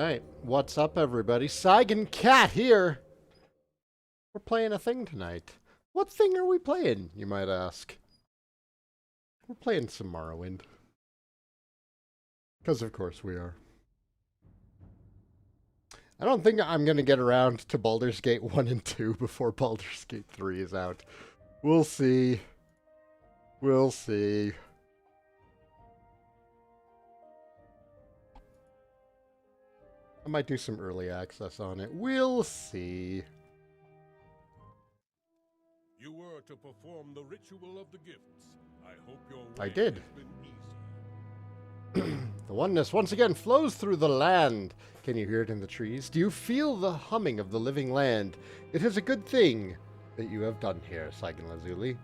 Alright, what's up everybody? Saigan Cat here! We're playing a thing tonight. What thing are we playing, you might ask? We're playing some Morrowind. Because of course we are. I don't think I'm going to get around to Baldur's Gate 1 and 2 before Baldur's Gate 3 is out. We'll see. We'll see. I might do some early access on it. We'll see. You were to perform the ritual of the gifts. I hope your way I did. has been easy. The oneness once again flows through the land. Can you hear it in the trees? Do you feel the humming of the living land? It is a good thing that you have done here, Saigan Lazuli.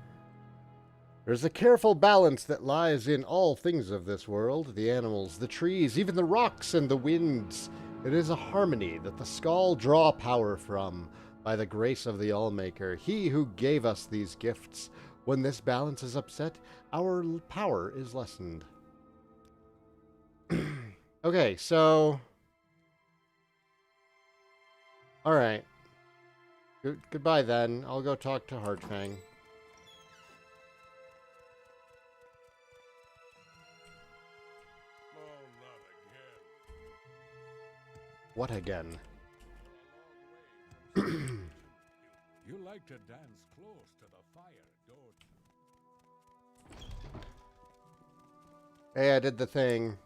There's a careful balance that lies in all things of this world, the animals, the trees, even the rocks and the winds. It is a harmony that the Skull draw power from, by the grace of the Allmaker, he who gave us these gifts. When this balance is upset, our power is lessened. Okay, so... Alright. Goodbye then. I'll go talk to Hardfang. Oh, not again. What again? You like to dance close to the fire, don't you? Hey, I did the thing.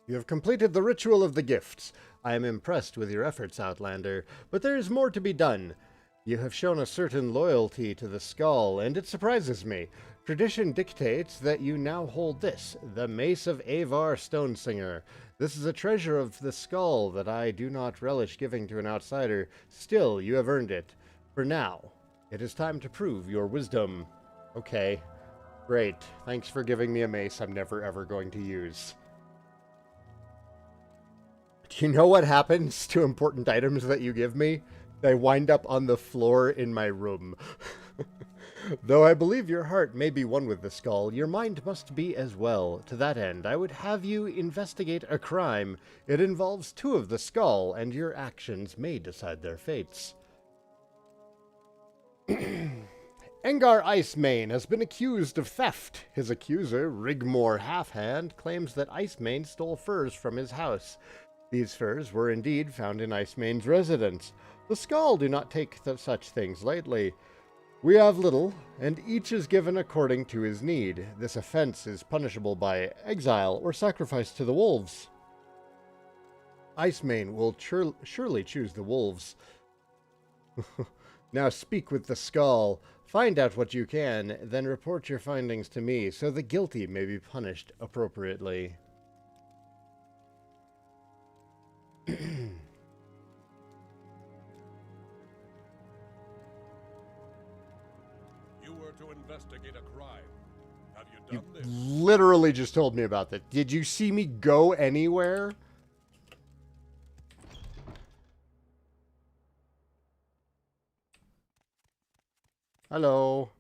You have completed the ritual of the gifts. I am impressed with your efforts, Outlander, but there is more to be done. You have shown a certain loyalty to the Skull, and it surprises me. Tradition dictates that you now hold this, the Mace of Avar Stonesinger. This is a treasure of the Skull that I do not relish giving to an outsider. Still, you have earned it. For now, it is time to prove your wisdom. Okay, great. Thanks for giving me a mace I'm never ever going to use. Do you know what happens to important items that you give me? They wind up on the floor in my room. Though I believe your heart may be one with the Skull, your mind must be as well. To that end, I would have you investigate a crime. It involves two of the Skull, and your actions may decide their fates. Engar Icemane has been accused of theft. His accuser, Rigmore Halfhand, claims that Icemane stole furs from his house. These furs were indeed found in Icemane's residence. The Skull do not take such things lightly. We have little, and each is given according to his need. This offense is punishable by exile or sacrifice to the wolves. Icemane will surely choose the wolves. Now speak with the Skull. Find out what you can, then report your findings to me, so the guilty may be punished appropriately. You were to investigate a crime. Have you done this? Literally just told me about that. Did you see me go anywhere? Hello.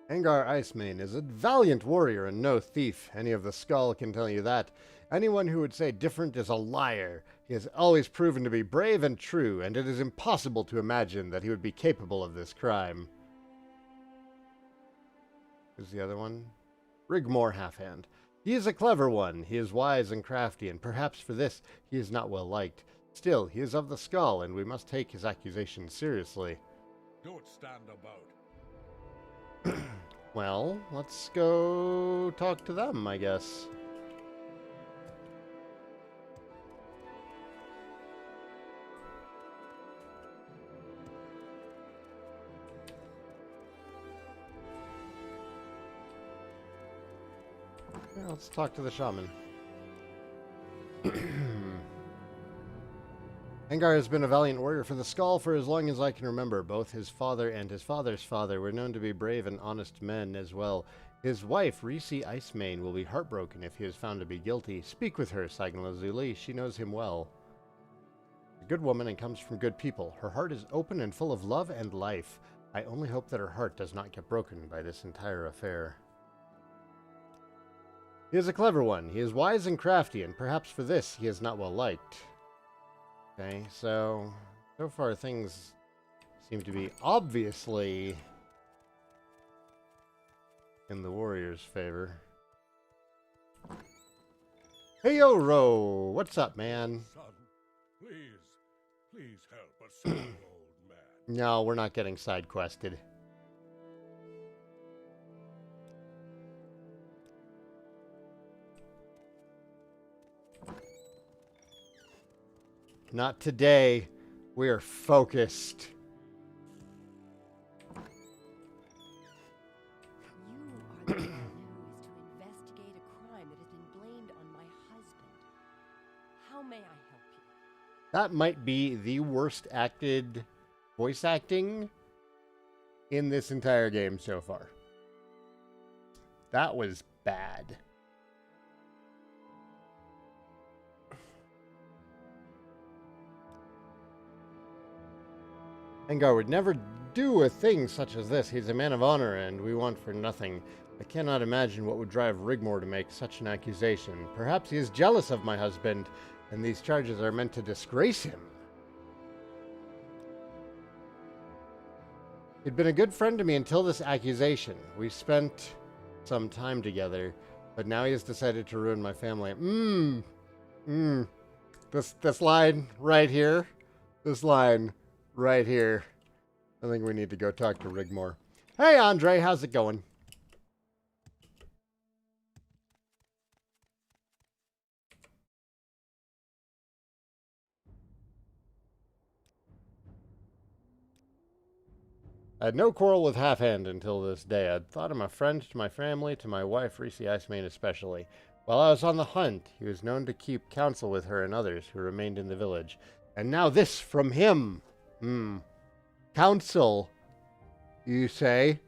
Engar Icemane is a valiant warrior and no thief. Any of the Skull can tell you that. Anyone who would say different is a liar. He has always proven to be brave and true, and it is impossible to imagine that he would be capable of this crime. Who's the other one? Rigmore Halfhand. He is a clever one. He is wise and crafty, and perhaps for this he is not well liked. Still, he is of the Skull, and we must take his accusations seriously. Don't stand about. Well, let's go talk to them, I guess. Yeah, let's talk to the shaman. Engar has been a valiant warrior for the Skull for as long as I can remember. Both his father and his father's father were known to be brave and honest men as well. His wife, Reese Icemane, will be heartbroken if he is found to be guilty. Speak with her, Saigan Lazuli. She knows him well. A good woman and comes from good people. Her heart is open and full of love and life. I only hope that her heart does not get broken by this entire affair. He is a clever one. He is wise and crafty, and perhaps for this he is not well liked. Okay, so far things seem to be obviously in the warrior's favor. Hey, yo, Ro, what's up, man? Son, please help a sorry old man. No, we're not getting side quested. Not today. We are focused. You are the man who is to investigate a crime that has been blamed on my husband. How may I help you? That might be the worst acted voice acting in this entire game so far. That was bad. Engar would never do a thing such as this. He's a man of honor, and we want for nothing. I cannot imagine what would drive Rigmor to make such an accusation. Perhaps he is jealous of my husband, and these charges are meant to disgrace him. He'd been a good friend to me until this accusation. We spent some time together, but now he has decided to ruin my family. This line right here. This line right here. I think we need to go talk to Rigmor. Hey, Andre, how's it going? I had no quarrel with Half-Hand until this day. I'd thought him a friend to my family, to my wife, Reese Icemane especially. While I was on the hunt, he was known to keep counsel with her and others who remained in the village. And now this from him! Counsel, you say?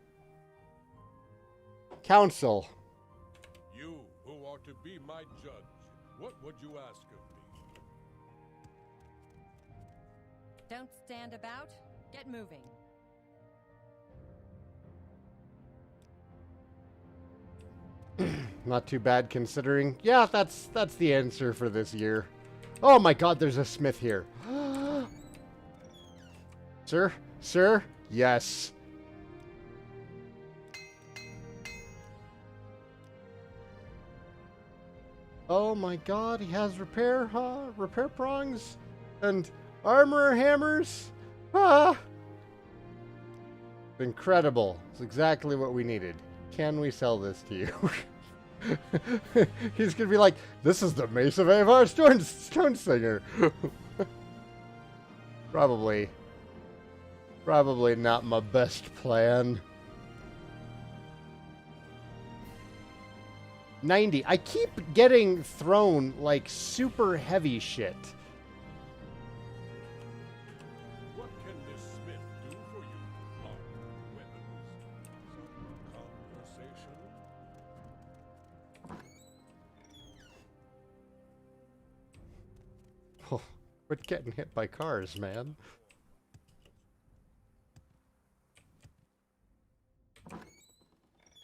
Counsel. You, who are to be my judge, what would you ask of me? Don't stand about. Get moving. Not too bad considering. Yeah, that's the answer for this year. Oh my god, there's a smith here. Sir? Sir? Yes. Oh my god, he has repair, huh? Repair prongs? And armor hammers? Ah! Incredible. It's exactly what we needed. Can we sell this to you? He's gonna be like, this is the Mace of Avar Stone Singer. Probably not my best plan. 90. I keep getting thrown like super heavy shit. What can this smith do for you? Armed weapons? Some conversation? Oh, quit getting hit by cars, man.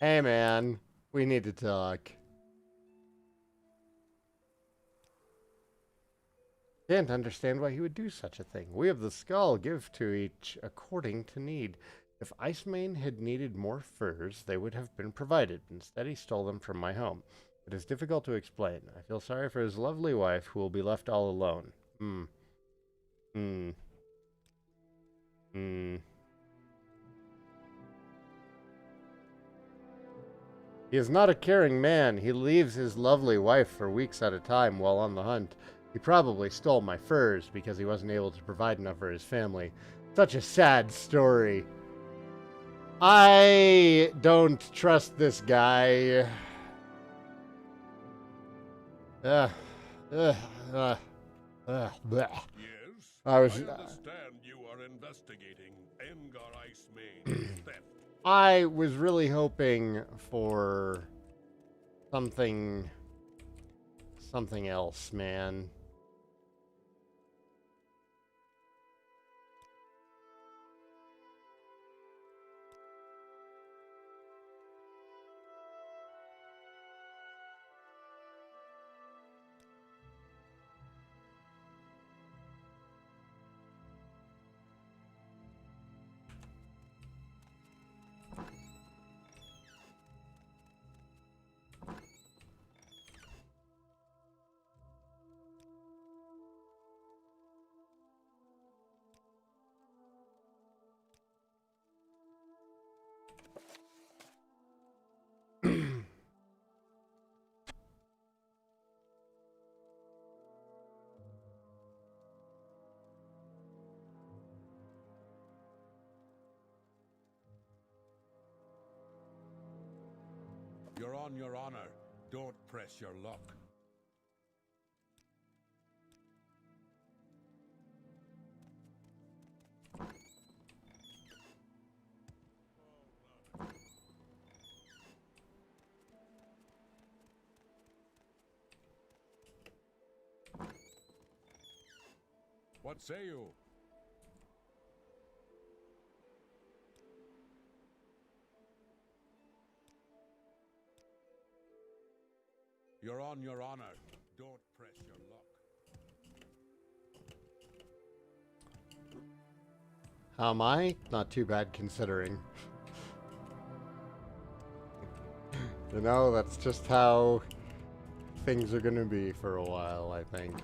Hey, man. We need to talk. Can't understand why he would do such a thing. We of the Skull give to each according to need. If Icemane had needed more furs, they would have been provided. Instead, he stole them from my home. It is difficult to explain. I feel sorry for his lovely wife, who will be left all alone. He is not a caring man. He leaves his lovely wife for weeks at a time while on the hunt. He probably stole my furs because he wasn't able to provide enough for his family. Such a sad story. I don't trust this guy. Bleh. Yes, I was. I understand you are investigating Engar Icemane's theft. I was really hoping for something else, man. on your honor. Don't press your luck. What say you? You're on your honor. Don't press your luck. How am I? Not too bad considering. You know, that's just how things are gonna be for a while, I think.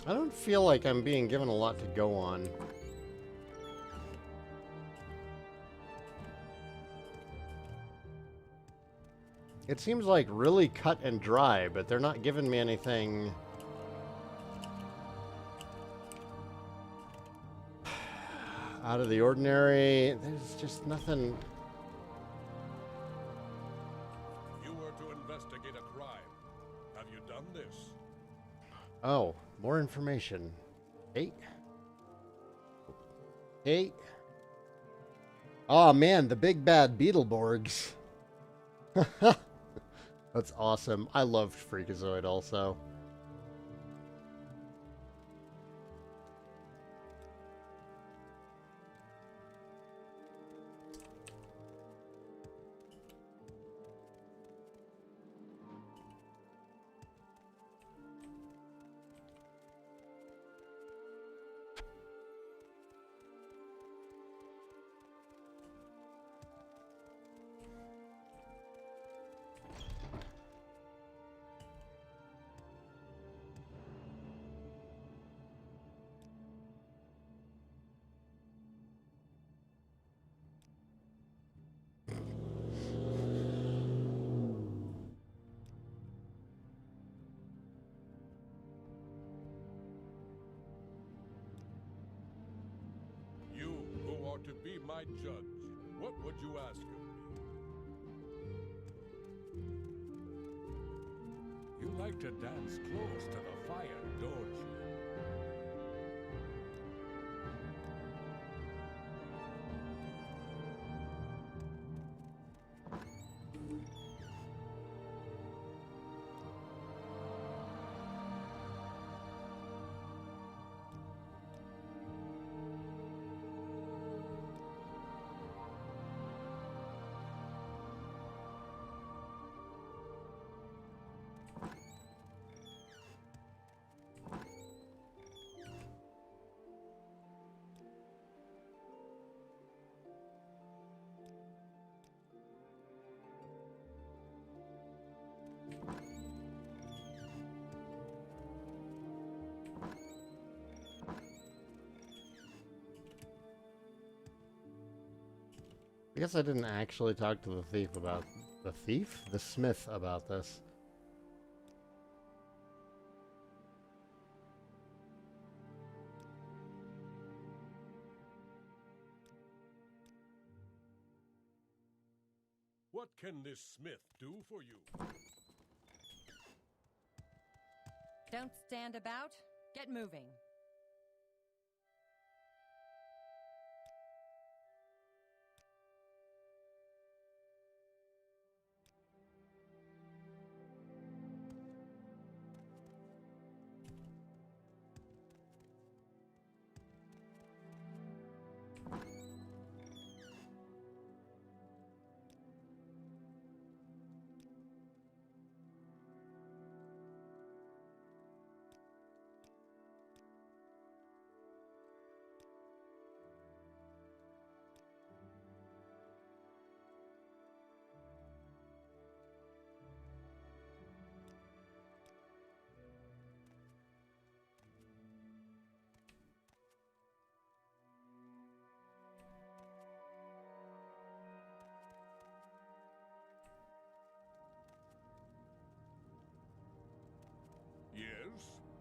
I don't feel like I'm being given a lot to go on. It seems like really cut and dry, but they're not giving me anything out of the ordinary. There's just nothing. You were to investigate a crime. Have you done this? Oh, more information. 8. 8. Oh man, the big bad Beetleborgs. That's awesome. I loved Freakazoid also. You, who are to be my judge, what would you ask of me? You like to dance close to the fire, don't you? I guess I didn't actually talk to the thief about... The thief? The smith about this. What can this smith do for you? Don't stand about. Get moving.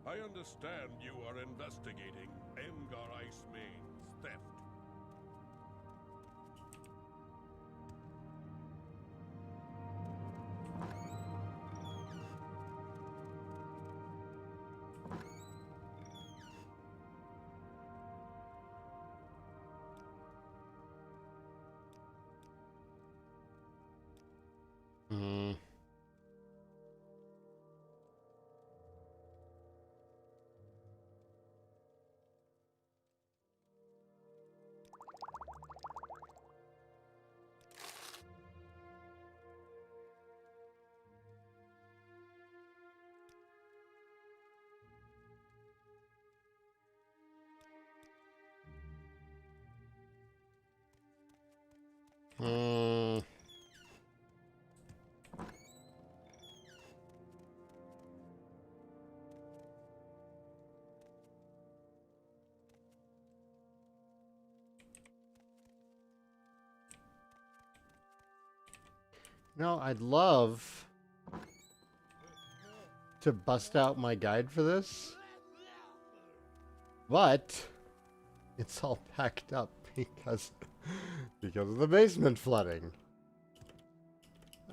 I understand you are investigating LBRY Main's theft. Hmm. Hmm. No, I'd love to bust out my guide for this, but it's all packed up because of the basement flooding.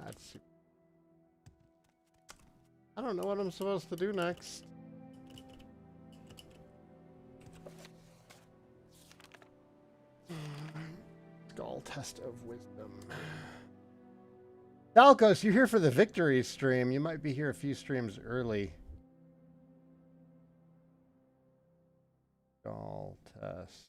That's. I don't know what I'm supposed to do next. Skull test of wisdom. Falcos, you're here for the victory stream. You might be here a few streams early. Skull test.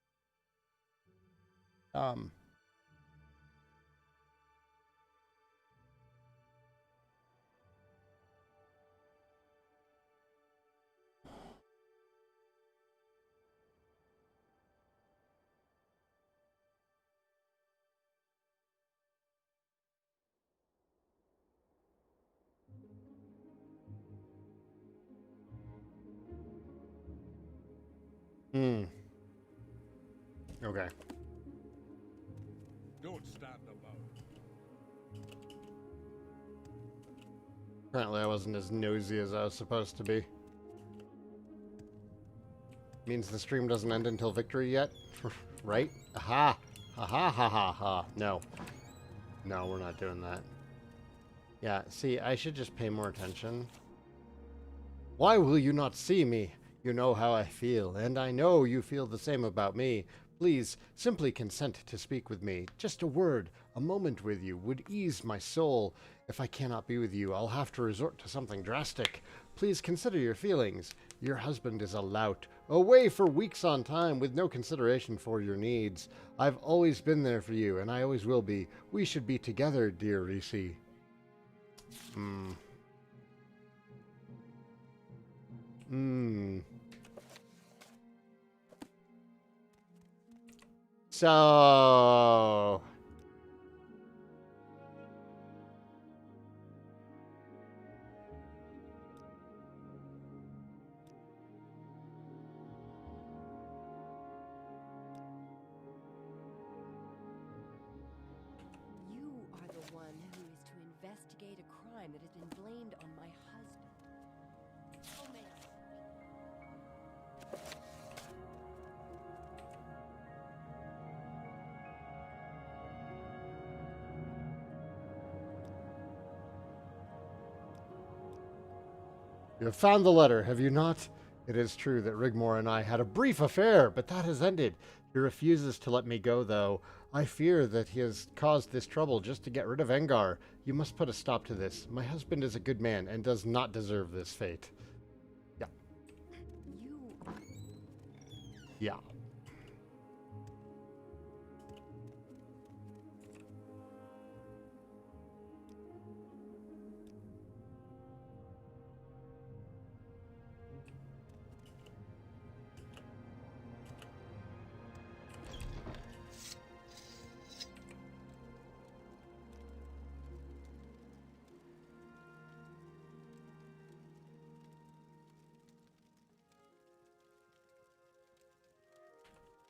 Okay. Don't stand alone. Apparently I wasn't as nosy as I was supposed to be. Means the stream doesn't end until victory yet? Right? Aha! Ha ha ha ha ha. No. No, we're not doing that. Yeah, see, I should just pay more attention. Why will you not see me? You know how I feel, and I know you feel the same about me. Please, simply consent to speak with me. Just a word, a moment with you would ease my soul. If I cannot be with you, I'll have to resort to something drastic. Please consider your feelings. Your husband is a lout, away for weeks on time with no consideration for your needs. I've always been there for you, and I always will be. We should be together, dear Odysee. So... You are the one who is to investigate a crime that has been blamed on my husband. How may I? You have found the letter, have you not? It is true that Rigmor and I had a brief affair, but that has ended. He refuses to let me go, though. I fear that he has caused this trouble just to get rid of Engar. You must put a stop to this. My husband is a good man and does not deserve this fate. Yeah. You. Yeah.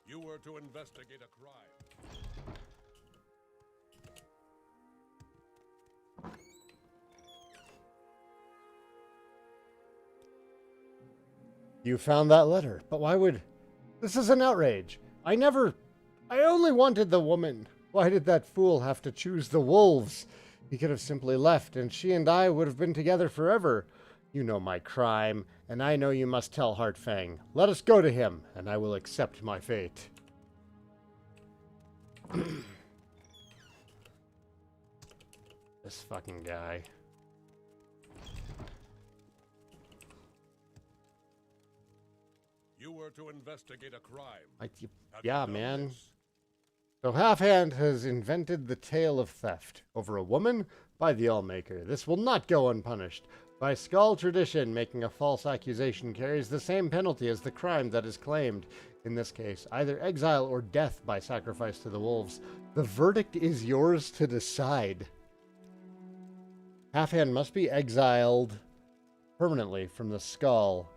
You were to investigate a crime. You found that letter, but why would... This is an outrage. I only wanted the woman. Why did that fool have to choose the wolves? He could have simply left, and she and I would have been together forever. You know my crime, and I know you must tell Heartfang. Let us go to him, and I will accept my fate. This fucking guy. You were to investigate a crime. Yeah, man. So Half-Hand has invented the tale of theft. Over a woman? By the Allmaker. This will not go unpunished. By Skull tradition, making a false accusation carries the same penalty as the crime that is claimed. In this case, either exile or death by sacrifice to the wolves. The verdict is yours to decide. Half-Hand must be exiled permanently from the Skull,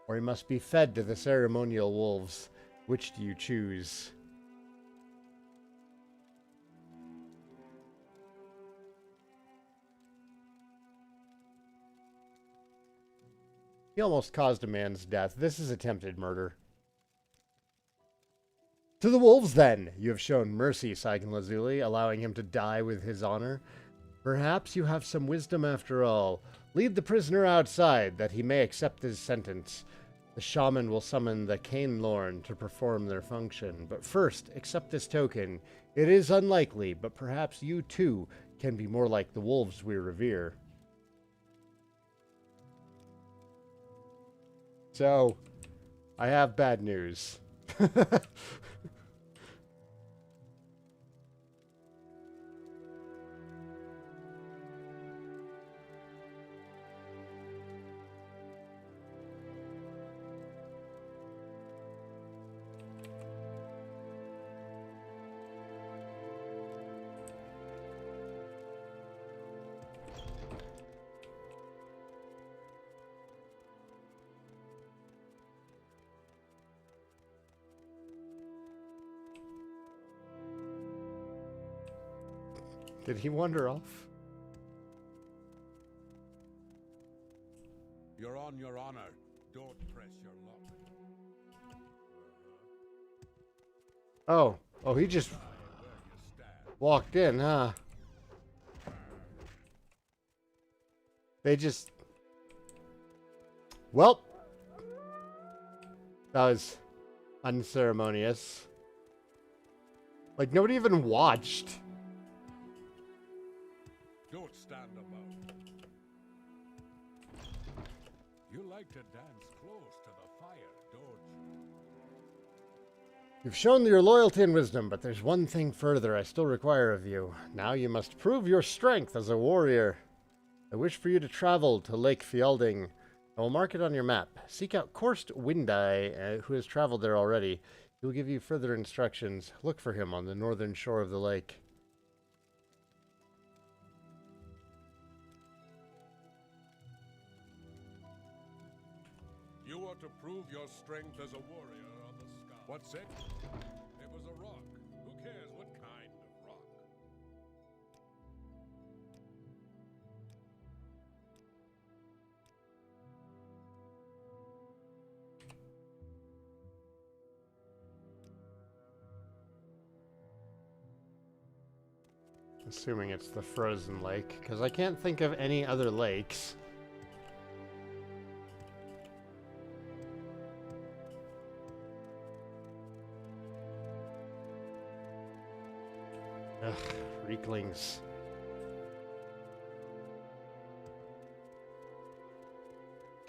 or he must be fed to the ceremonial wolves. Which do you choose? He almost caused a man's death. This is attempted murder. To the wolves, then! You have shown mercy, Saigan Lazuli, allowing him to die with his honor. Perhaps you have some wisdom after all. Lead the prisoner outside, that he may accept his sentence. The shaman will summon the Cane Lorn to perform their function. But first, accept this token. It is unlikely, but perhaps you, too, can be more like the wolves we revere. So, I have bad news. Did he wander off? You're on your honor. Don't press your luck. Oh, he just walked in, huh? They just... Well, that was unceremonious. Like, nobody even watched. Don't stand about. You like to dance close to the fire, don't you? You've shown your loyalty and wisdom, but there's one thing further I still require of you. Now you must prove your strength as a warrior. I wish for you to travel to Lake Fjalding. I will mark it on your map. Seek out Korst Windeye, who has traveled there already. He will give you further instructions. Look for him on the northern shore of the lake. You are to prove your strength as a warrior on the sky. What's it? It was a rock. Who cares what kind of rock? Assuming it's the frozen lake, because I can't think of any other lakes. Ugh, Reeklings.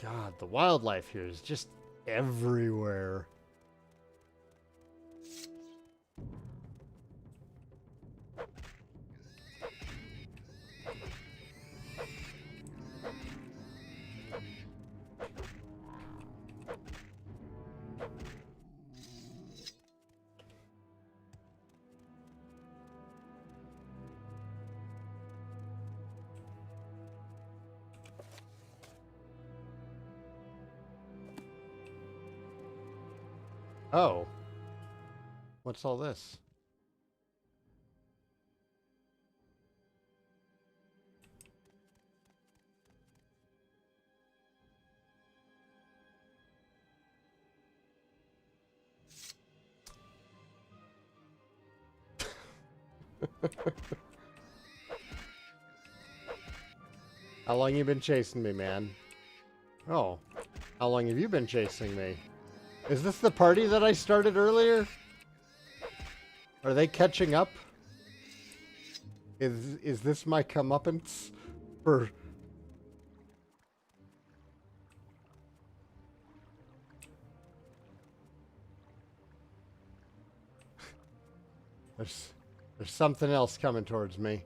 God, the wildlife here is just everywhere. Oh. What's all this? How long you been chasing me, man? Oh. How long have you been chasing me? Is this the party that I started earlier? Are they catching up? Is this my comeuppance for... There's something else coming towards me.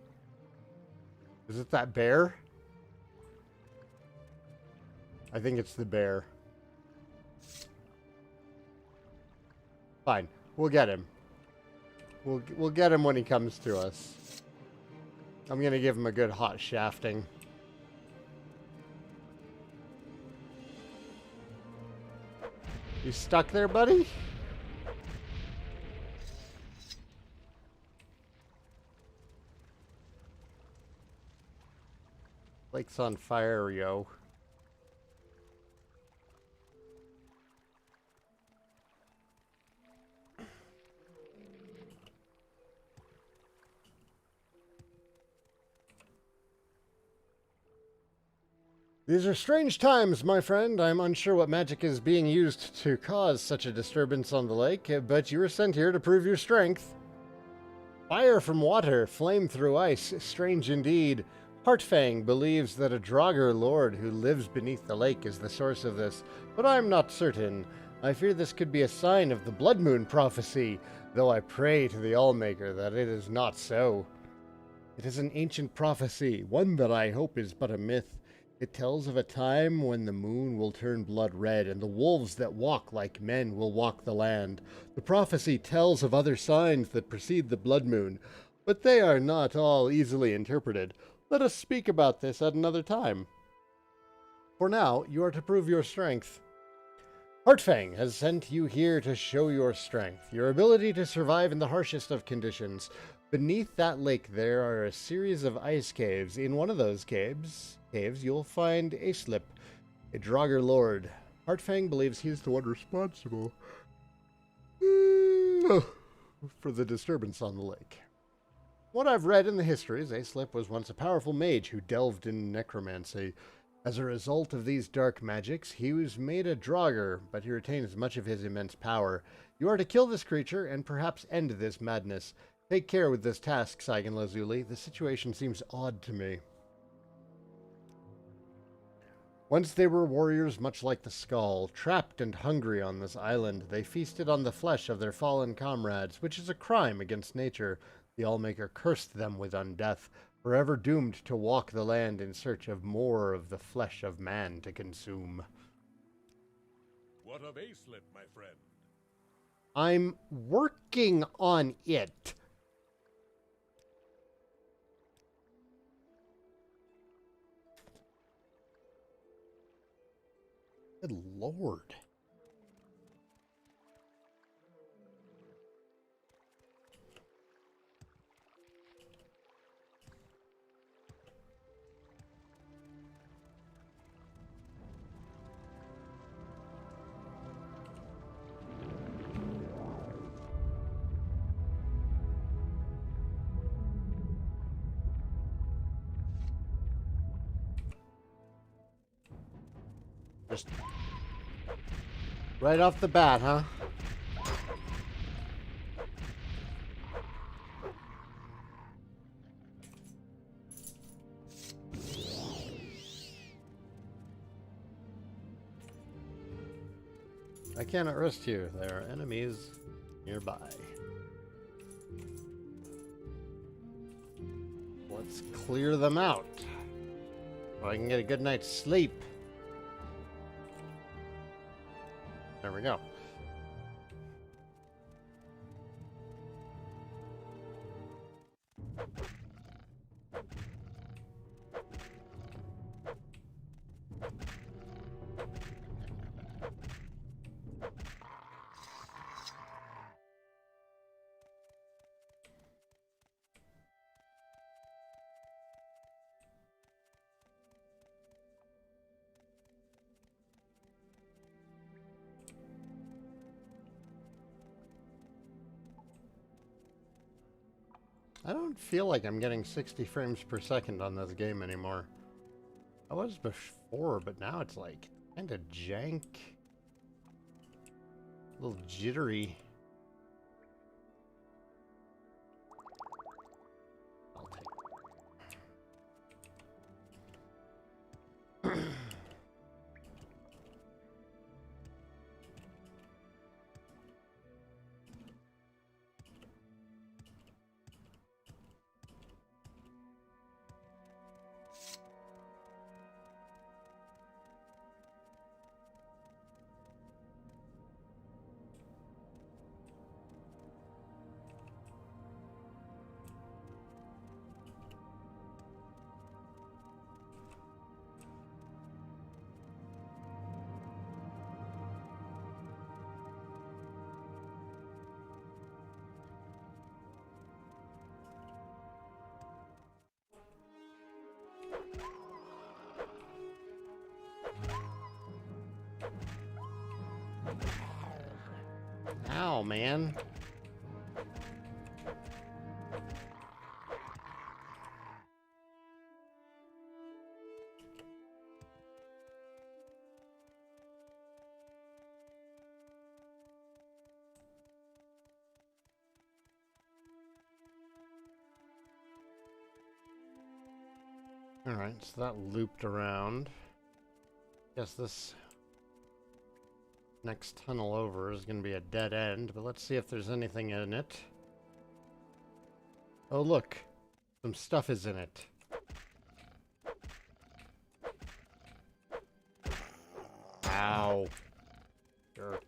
Is it that bear? I think it's the bear. Fine. We'll get him. We'll get him when he comes to us. I'm gonna give him a good hot shafting. You stuck there, buddy? Lake's on fire, yo. These are strange times, my friend. I'm unsure what magic is being used to cause such a disturbance on the lake, but you were sent here to prove your strength. Fire from water, flame through ice, strange indeed. Heartfang believes that a Draugr lord who lives beneath the lake is the source of this, but I'm not certain. I fear this could be a sign of the Blood Moon prophecy, though I pray to the Allmaker that it is not so. It is an ancient prophecy, one that I hope is but a myth. It tells of a time when the moon will turn blood red, and the wolves that walk like men will walk the land. The prophecy tells of other signs that precede the blood moon, but they are not all easily interpreted. Let us speak about this at another time. For now, you are to prove your strength. Heartfang has sent you here to show your strength, your ability to survive in the harshest of conditions. Beneath that lake there are a series of ice caves. In one of those caves you'll find Aislip, a Draugr lord. Heartfang believes he's the one responsible for the disturbance on the lake. What I've read in the histories, Aislip was once a powerful mage who delved in necromancy. As a result of these dark magics, he was made a Draugr, but he retains much of his immense power. You are to kill this creature and perhaps end this madness. Take care with this task, Saigan Lazuli. The situation seems odd to me. Once they were warriors much like the Skull. Trapped and hungry on this island, they feasted on the flesh of their fallen comrades, which is a crime against nature. The Allmaker cursed them with undeath, forever doomed to walk the land in search of more of the flesh of man to consume. What of Aislip, my friend? I'm working on it. Good Lord. Just right off the bat, huh? I cannot rest here. There are enemies nearby. Let's clear them out so I can get a good night's sleep. There we go. I don't feel like I'm getting 60 frames per second on this game anymore. I was before, but now it's like kind of jank. A little jittery. I'll take it. Ow, man. Alright, so that looped around. Guess this next tunnel over is going to be a dead end, but let's see if there's anything in it. Oh, look. Some stuff is in it. Ow. Jerk.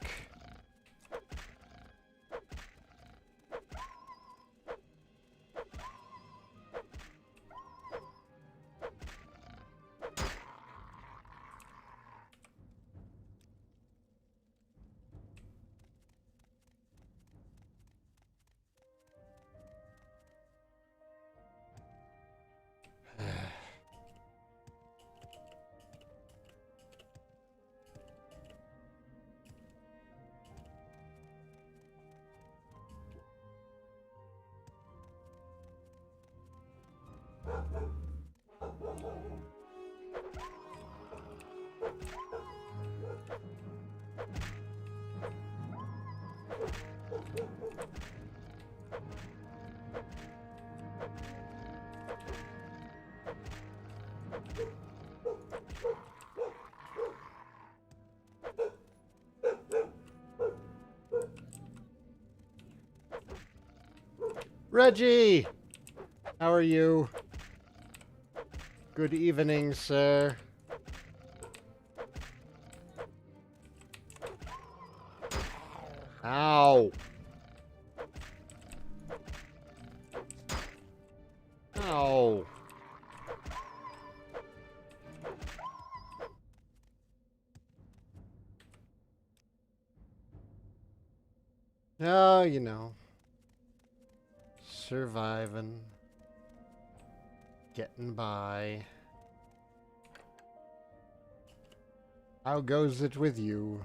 Reggie! How are you? Good evening, sir. Ow! Ow! Oh, you know. Surviving. Getting by. How goes it with you?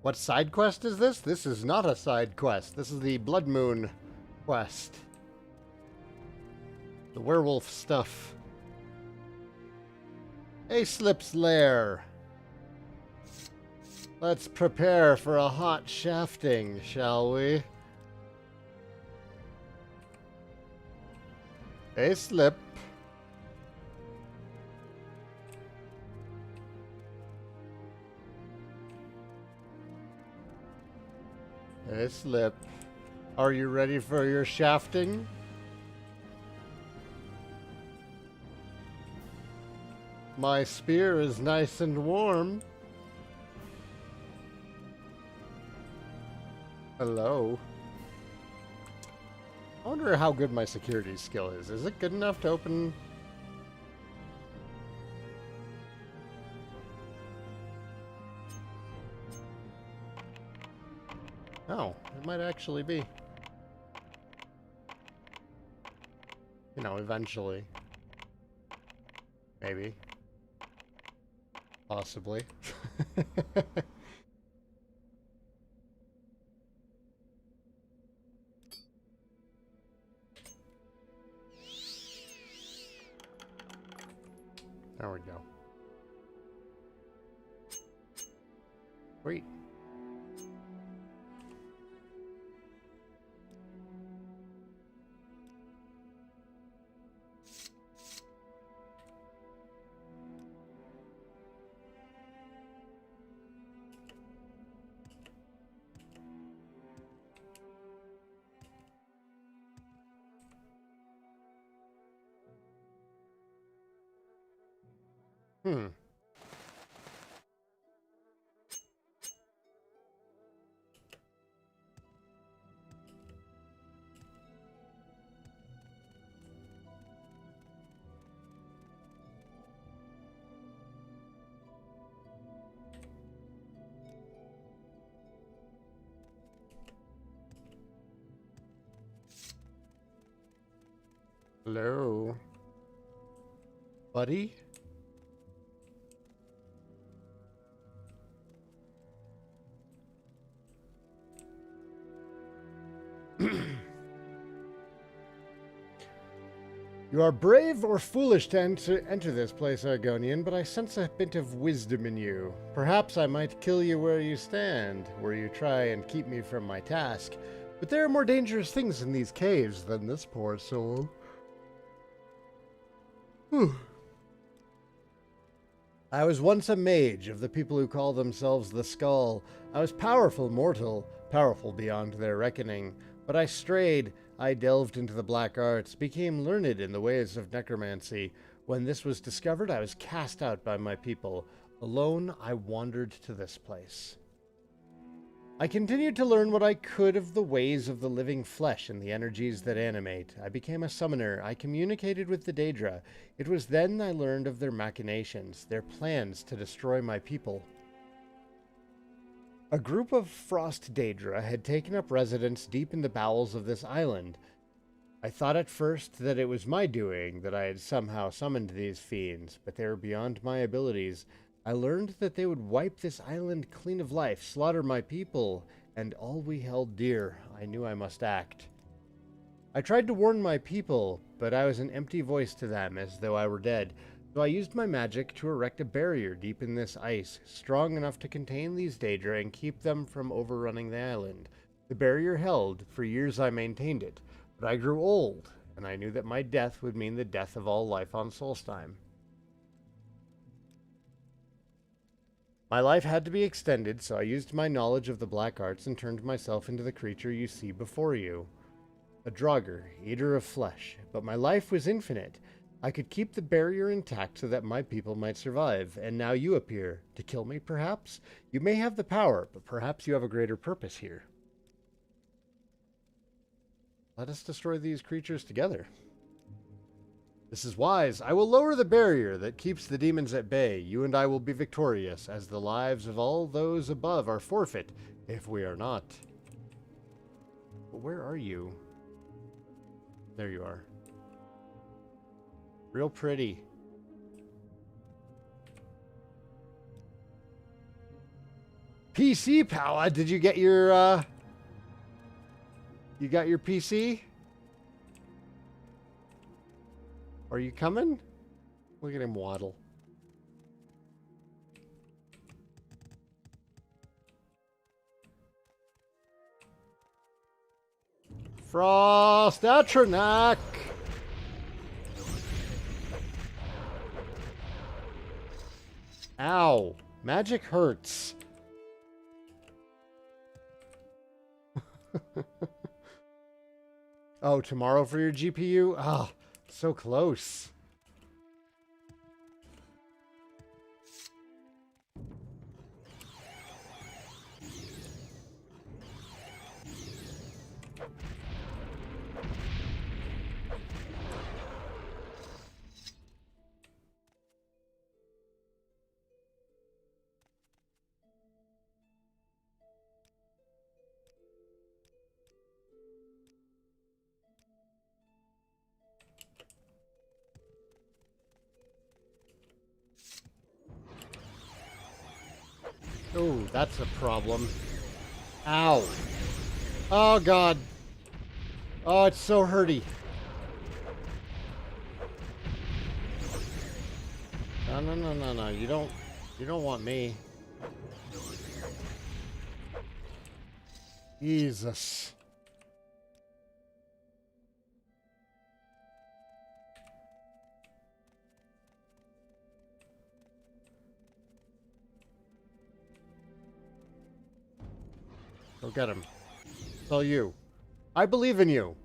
What side quest is this? This is not a side quest. This is the Blood Moon quest. The werewolf stuff. A Slip's lair. Let's prepare for a hot shafting, shall we? A Slip. A Slip. Are you ready for your shafting? My spear is nice and warm. Hello. I wonder how good my security skill is. Is it good enough to open? Oh, it might actually be. You know, eventually. Maybe. Possibly. There we go. Sweet. Hmm. Hello. Buddy? You are brave or foolish to enter this place, Argonian, but I sense a bit of wisdom in you. Perhaps I might kill you where you stand, where you try and keep me from my task. But there are more dangerous things in these caves than this poor soul. Whew. I was once a mage of the people who call themselves the Skull. I was powerful mortal, powerful beyond their reckoning. But I strayed. I delved into the black arts, became learned in the ways of necromancy. When this was discovered, I was cast out by my people. Alone, I wandered to this place. I continued to learn what I could of the ways of the living flesh and the energies that animate. I became a summoner. I communicated with the Daedra. It was then I learned of their machinations, their plans to destroy my people. A group of frost Daedra had taken up residence deep in the bowels of this island. I thought at first that it was my doing, that I had somehow summoned these fiends, but they were beyond my abilities. I learned that they would wipe this island clean of life, slaughter my people, and all we held dear. I knew I must act. I tried to warn my people, but I was an empty voice to them, as though I were dead. So I used my magic to erect a barrier deep in this ice, strong enough to contain these Daedra and keep them from overrunning the island. The barrier held. For years I maintained it, but I grew old, and I knew that my death would mean the death of all life on Solstheim. My life had to be extended, so I used my knowledge of the black arts and turned myself into the creature you see before you. A Draugr, eater of flesh, but my life was infinite. I could keep the barrier intact so that my people might survive, and now you appear. To kill me, perhaps? You may have the power, but perhaps you have a greater purpose here. Let us destroy these creatures together. This is wise. I will lower the barrier that keeps the demons at bay. You and I will be victorious, as the lives of all those above are forfeit, if we are not. But where are you? There you are. Real pretty. PC power. Did you get your you got your PC? Are you coming? Look at him waddle. Frost Atronak. Ow. Magic hurts. Oh, tomorrow for your GPU? Ah, so close. That's a problem. Ow. Oh, God. Oh, it's so hurty. No. You don't want me. Jesus. Go get him. It's all you. I believe in you.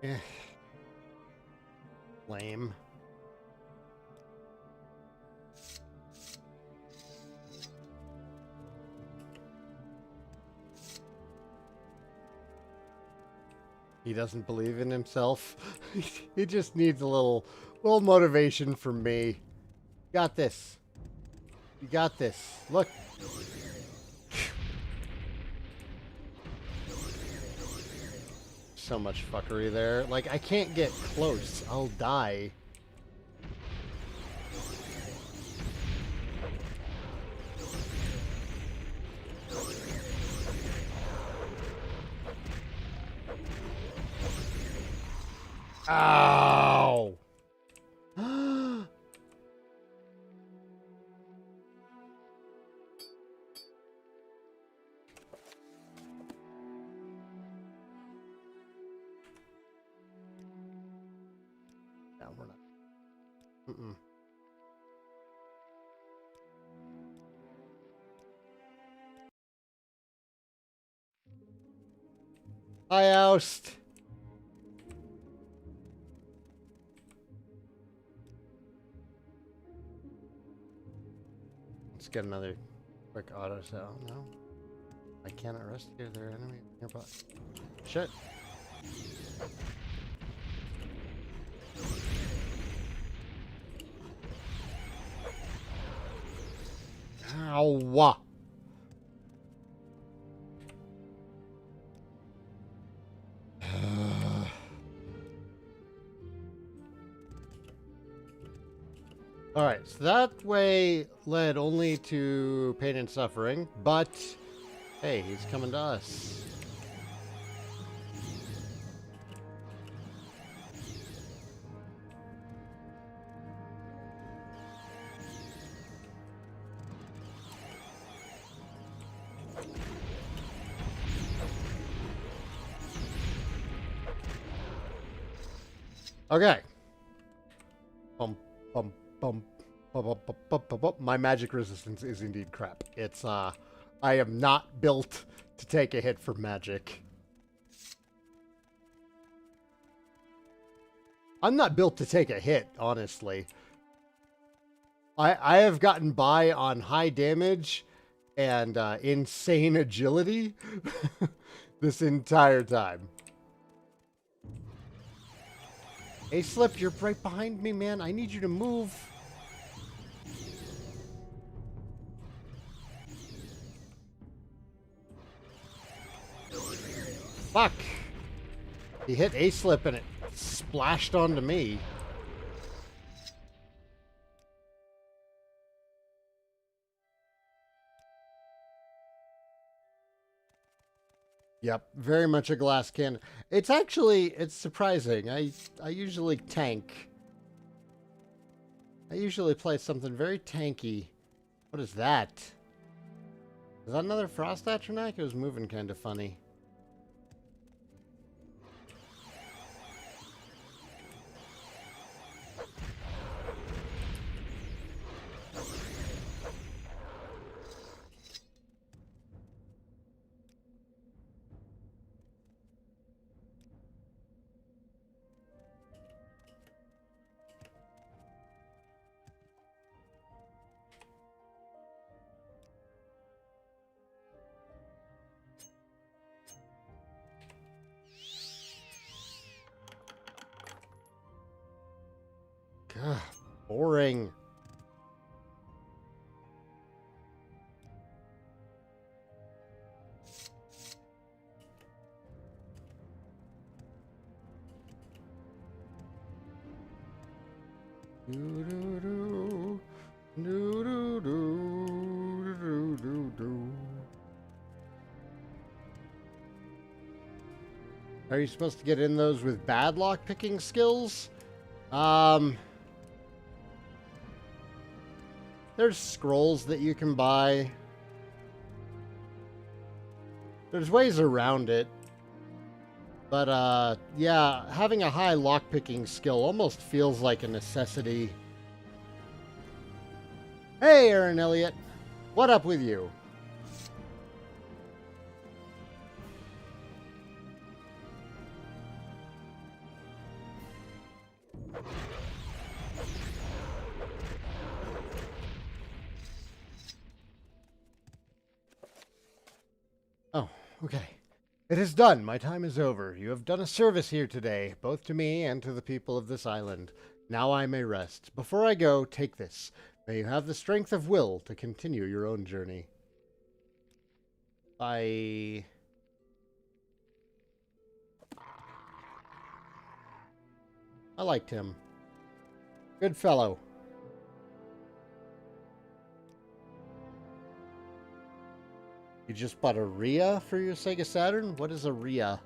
Eh. Lame. He doesn't believe in himself. He just needs a little motivation from me. Got this. You got this. Look. So much fuckery there. Like, I can't get close. I'll die. Ow! We're not. Mm-mm. Hi, Oust. Let's get another quick auto cell. No, I cannot rescue their enemy nearby. Shit. Ow. Alright, so that way led only to pain and suffering, but hey, he's coming to us. Okay. Bum, bum, bum, bum, bum, bum, bum, bum, bum. My magic resistance is indeed crap. It's, I am not built to take a hit from magic. I'm not built to take a hit, honestly. I have gotten by on high damage and insane agility this entire time. Hey, Slip, you're right behind me, man. I need you to move. Fuck. He hit A-Slip and it splashed onto me. Yep, very much a glass cannon. It's surprising. I usually tank. I usually play something very tanky. What is that? Is that another Frost Atronach? It was moving kind of funny. Ugh, boring. Do-do-do, do-do-do, do-do-do. Are you supposed to get in those with bad lockpicking skills? There's scrolls that you can buy. There's ways around it. But, yeah, having a high lockpicking skill almost feels like a necessity. Hey, Aaron Elliott. What up with you? Oh, okay. It is done. My time is over. You have done a service here today, both to me and to the people of this island. Now I may rest. Before I go, take this. May you have the strength of will to continue your own journey. I liked him. Good fellow. You just bought a RIA for your Sega Saturn? What is a RIA?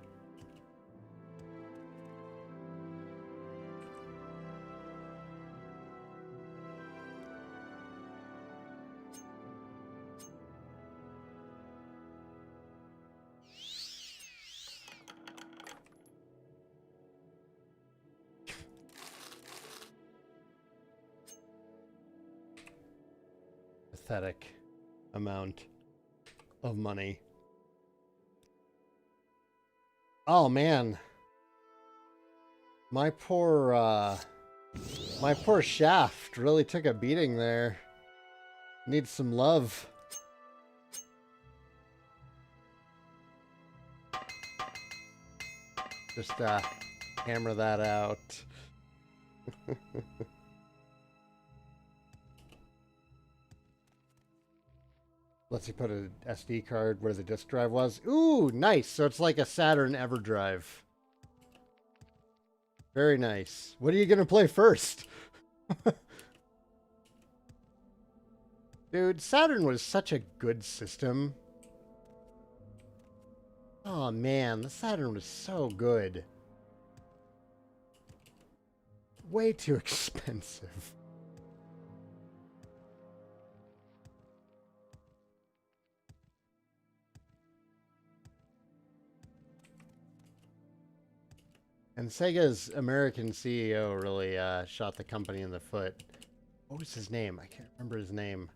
Pathetic amount of money. Oh man. My poor shaft really took a beating there. Needs some love. Just hammer that out. Lets you put an SD card where the disk drive was. Ooh, nice. So it's like a Saturn EverDrive. Very nice. What are you going to play first? Dude, Saturn was such a good system. Oh man, the Saturn was so good. Way too expensive. And Sega's American CEO really shot the company in the foot. What was his name? I can't remember his name.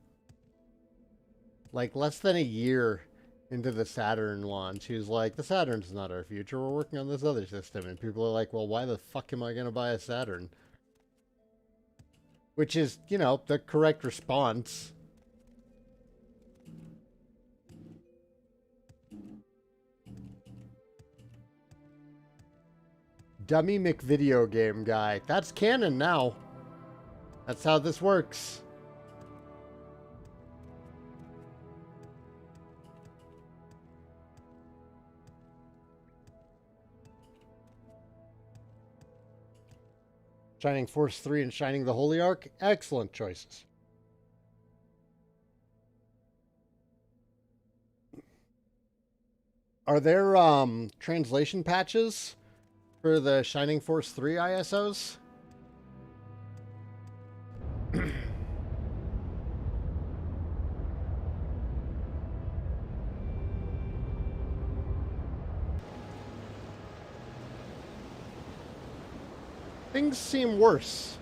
Like less than a year into the Saturn launch, he was like, the Saturn's not our future, we're working on this other system. And people are like, well, why the fuck am I going to buy a Saturn? Which is, you know, the correct response. Dummy McVideo game guy. That's canon now. That's how this works. Shining Force 3 and Shining the Holy Ark. Excellent choices. Are there translation patches for the Shining Force 3 ISOs? Things seem worse.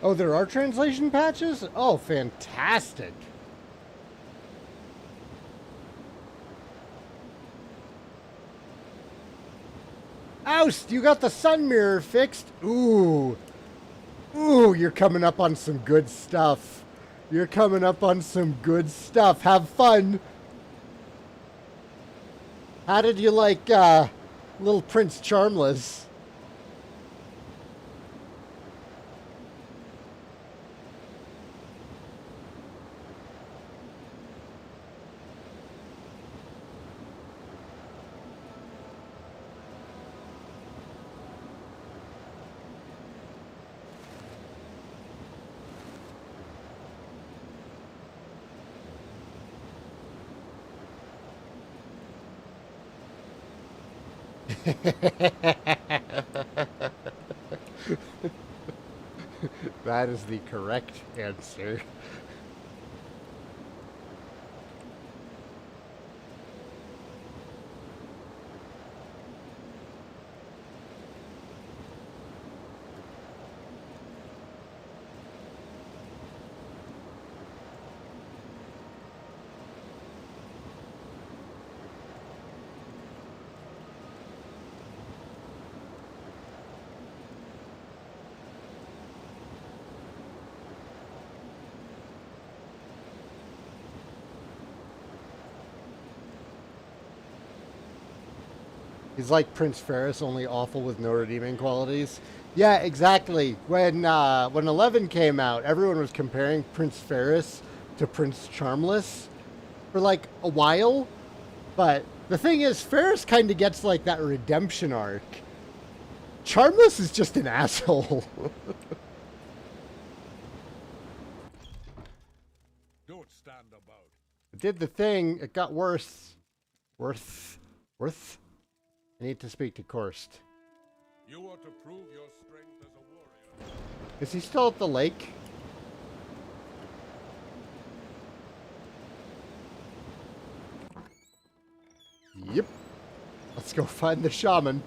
Oh, there are translation patches? Oh, fantastic. Oust, you got the sun mirror fixed? Ooh. Ooh, you're coming up on some good stuff. You're coming up on some good stuff. Have fun. How did you like, little Prince Charmless? That is the correct answer. He's like Prince Ferris, only awful with no redeeming qualities. Yeah, exactly. When 11 came out, everyone was comparing Prince Ferris to Prince Charmless for like a while. But the thing is, Ferris kind of gets like that redemption arc. Charmless is just an asshole. Don't stand about. It did the thing. It got worse. Worth. I need to speak to Korst. You ought to prove your strength as a warrior. Is he still at the lake? Yep. Let's go find the shaman.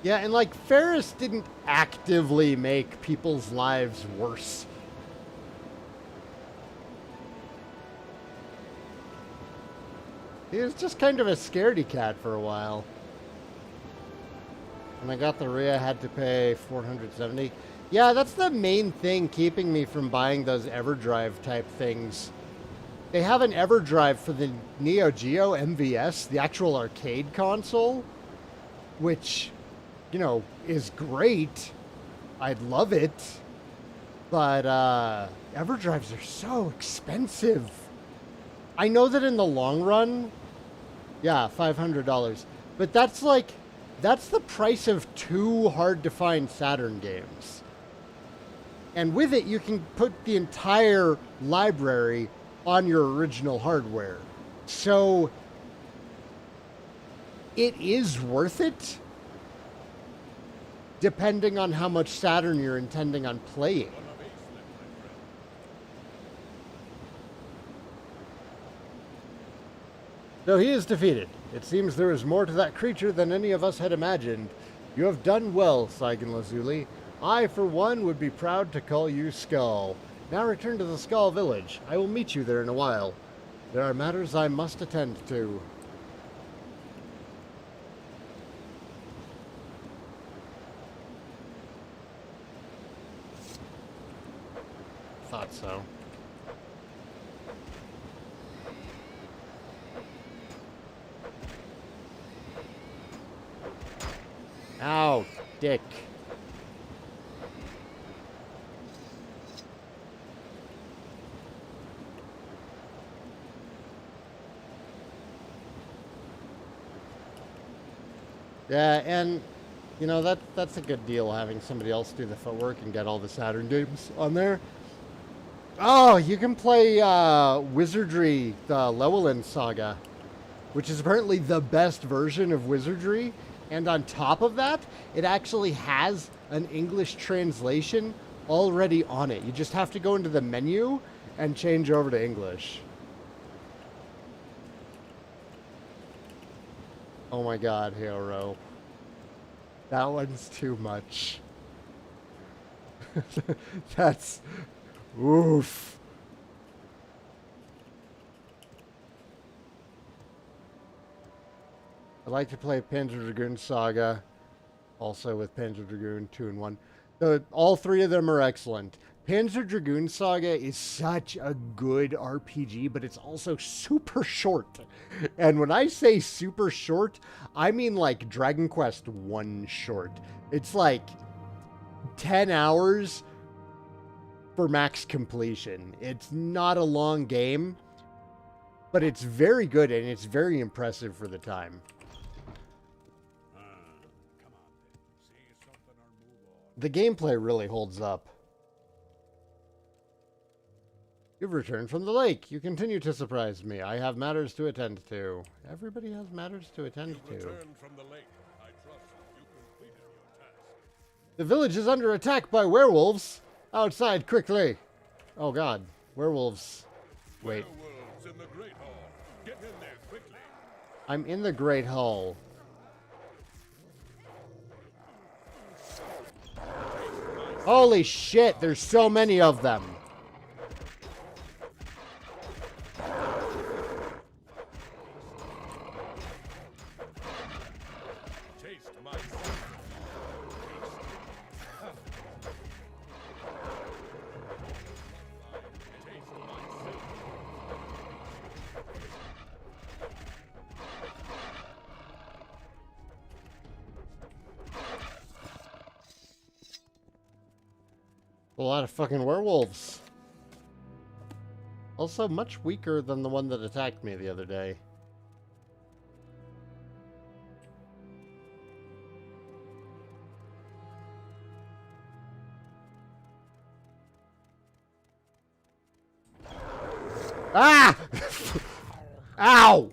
Yeah, and like Ferris didn't actively make people's lives worse. He was just kind of a scaredy cat for a while. When I got the RIA, I had to pay $470. Yeah, that's the main thing keeping me from buying those EverDrive type things. They have an EverDrive for the Neo Geo MVS, the actual arcade console, which, you know, is great. I'd love it. But EverDrives are so expensive. I know that in the long run, yeah, $500. But that's like, that's the price of 2 hard-to-find Saturn games. And with it, you can put the entire library on your original hardware. So it is worth it, depending on how much Saturn you're intending on playing. Though he is defeated, it seems there is more to that creature than any of us had imagined. You have done well, Saigan Lazuli. I, for one, would be proud to call you Skull. Now return to the Skull Village. I will meet you there in a while. There are matters I must attend to. Thought so. dick. Yeah, and you know that's a good deal, having somebody else do the footwork and get all the Saturn games on there. Oh, you can play Wizardry, the Llewellyn Saga, which is apparently the best version of Wizardry. And on top of that, it actually has an English translation already on it. You just have to go into the menu and change over to English. Oh my god, Hero. That one's too much. That's... oof. I like to play Panzer Dragoon Saga, also with Panzer Dragoon 2 and 1. All three of them are excellent. Panzer Dragoon Saga is such a good RPG, but it's also super short. And when I say super short, I mean like Dragon Quest 1 short. It's like 10 hours for max completion. It's not a long game, but it's very good and it's very impressive for the time. Come on, then. See something or move on. The gameplay really holds up. You've returned from the lake. You continue to surprise me. I have matters to attend to. Everybody has matters to attend to. Returned from the lake. I trust you completed your task. The village is under attack by werewolves. Outside, quickly. Oh god, werewolves. Wait, Werewolves in the Great Hall. Get in there quickly. I'm in the Great Hall. Holy shit, there's so many of them. Taste my sin. Taste my sin. A lot of fucking werewolves. Also much weaker than the one that attacked me the other day. Ah! Ow!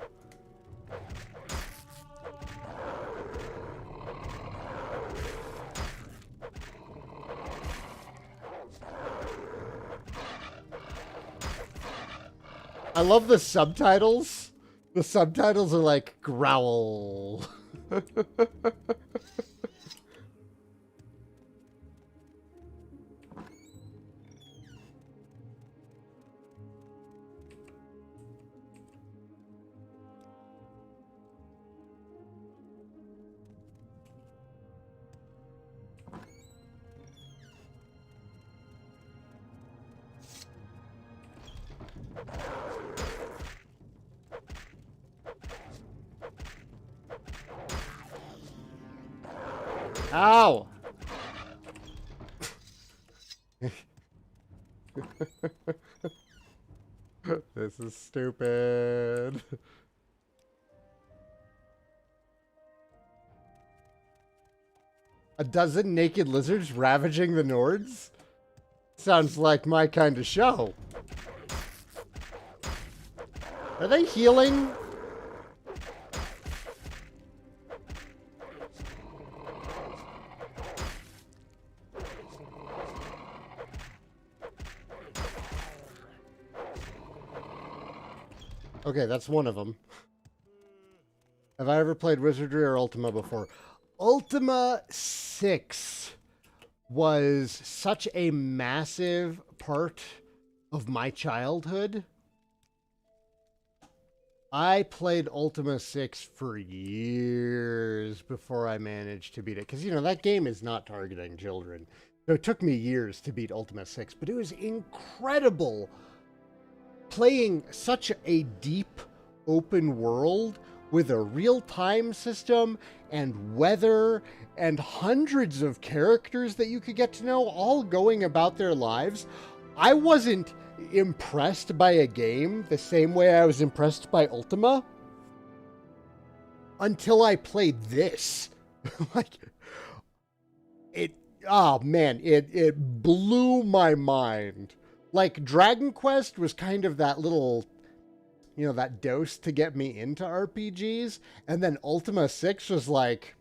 I love the subtitles. The subtitles are like, growl. Ow! This is stupid. A dozen naked lizards ravaging the Nords? Sounds like my kind of show. Are they healing? Okay, that's one of them. Have I ever played Wizardry or Ultima before? Ultima 6 was such a massive part of my childhood. I played Ultima 6 for years before I managed to beat it. Because, you know, that game is not targeting children. So it took me years to beat Ultima 6. But it was incredible playing such a deep open world with a real-time system and weather and hundreds of characters that you could get to know, all going about their lives. I wasn't impressed by a game the same way I was impressed by Ultima until I played this. Like, oh man, it blew my mind. Like, Dragon Quest was kind of that little, you know, that dose to get me into RPGs, and then Ultima 6 was like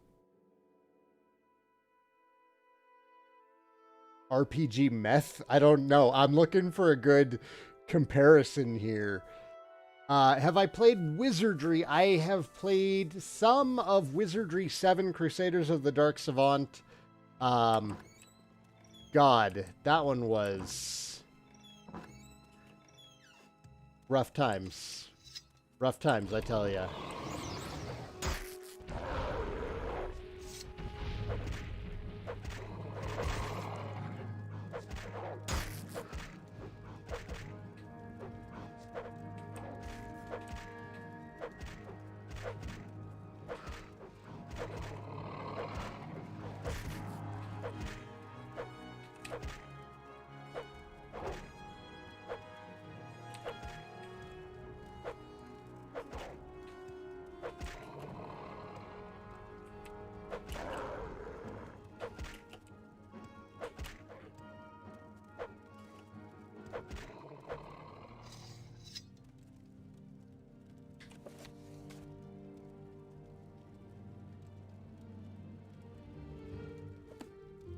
RPG meth. I don't know. I'm looking for a good comparison here. Have I played Wizardry? I have played some of Wizardry 7 Crusaders of the Dark Savant. God, that one was rough times. Rough times, I tell ya.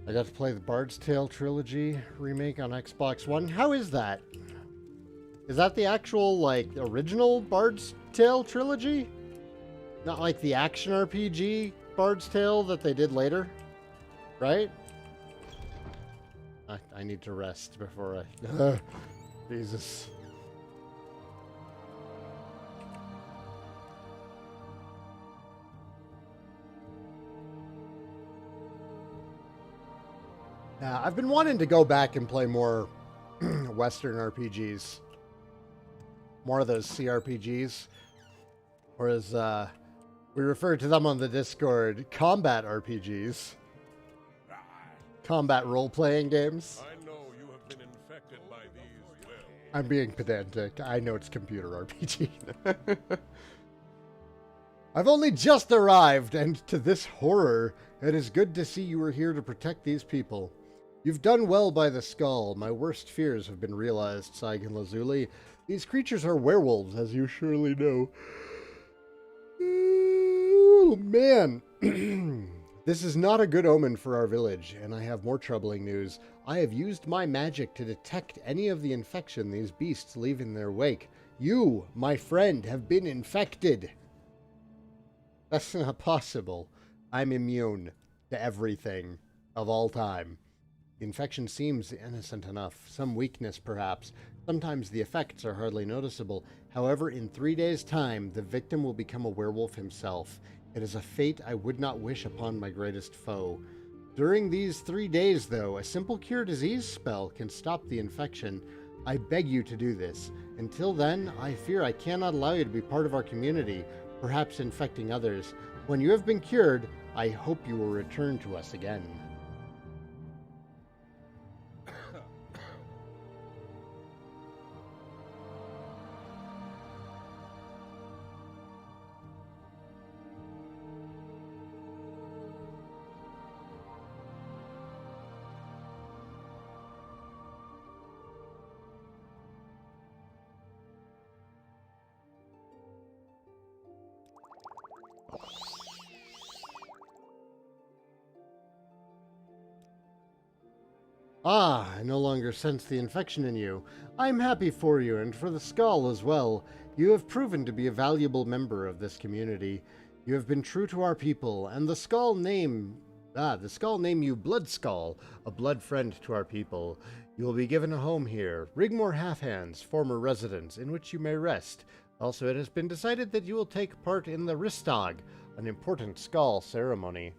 I got to play the Bard's Tale Trilogy remake on Xbox One. How is that? Is that the actual, like, original Bard's Tale Trilogy? Not like the action RPG Bard's Tale that they did later? Right? I need to rest before I... Jesus. I've been wanting to go back and play more Western RPGs. More of those CRPGs. Or as we refer to them on the Discord, combat RPGs. Combat role-playing games. I know you have been infected by these will. I'm being pedantic. I know it's computer RPG. I've only just arrived, and to this horror, it is good to see you are here to protect these people. You've done well by the skull. My worst fears have been realized, Saigan Lazuli. These creatures are werewolves, as you surely know. Oh, man. This is not a good omen for our village, and I have more troubling news. I have used my magic to detect any of the infection these beasts leave in their wake. You, my friend, have been infected. That's not possible. I'm immune to everything of all time. The infection seems innocent enough. Some weakness, perhaps. Sometimes the effects are hardly noticeable. However, in 3 days' time, the victim will become a werewolf himself. It is a fate I would not wish upon my greatest foe. During these 3 days, though, a simple cure disease spell can stop the infection. I beg you to do this. Until then, I fear I cannot allow you to be part of our community, perhaps infecting others. When you have been cured, I hope you will return to us again. Ah, I no longer sense the infection in you. I'm happy for you and for the skull as well. You have proven to be a valuable member of this community. You have been true to our people, and the skull name you Blood Skull, a blood friend to our people. You will be given a home here, Rigmore Halfhands, former residence, in which you may rest. Also, it has been decided that you will take part in the Ristag, an important skull ceremony.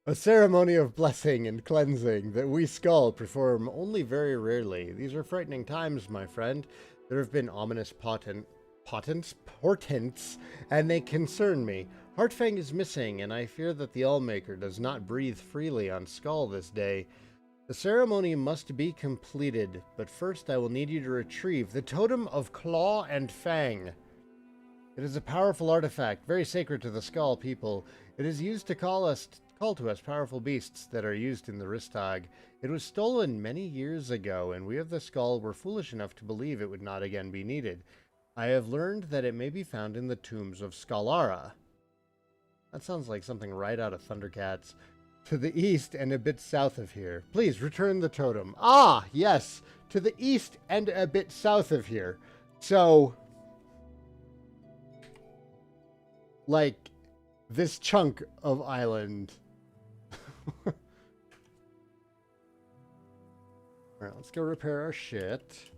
A ceremony of blessing and cleansing that we Skull perform only very rarely. These are frightening times, my friend. There have been ominous portents, and they concern me. Heartfang is missing, and I fear that the Allmaker does not breathe freely on Skull this day. The ceremony must be completed, but first I will need you to retrieve the Totem of Claw and Fang. It is a powerful artifact, very sacred to the Skull people. It is used to call to us powerful beasts that are used in the Ristag. It was stolen many years ago, and we of the Skull were foolish enough to believe it would not again be needed. I have learned that it may be found in the tombs of Skallara. That sounds like something right out of Thundercats. To the east and a bit south of here. Please return the totem. Ah, yes, to the east and a bit south of here. So, like, this chunk of island. Alright, let's go repair our shit.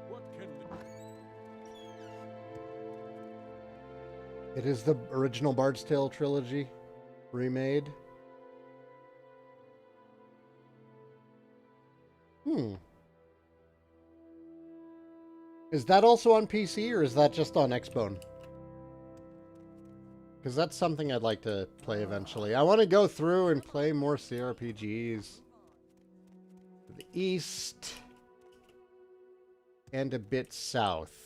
What can It is the original Bard's Tale trilogy remade. Is that also on PC, or is that just on Xbone? Because that's something I'd like to play eventually. I want to go through and play more CRPGs. To the east and a bit south.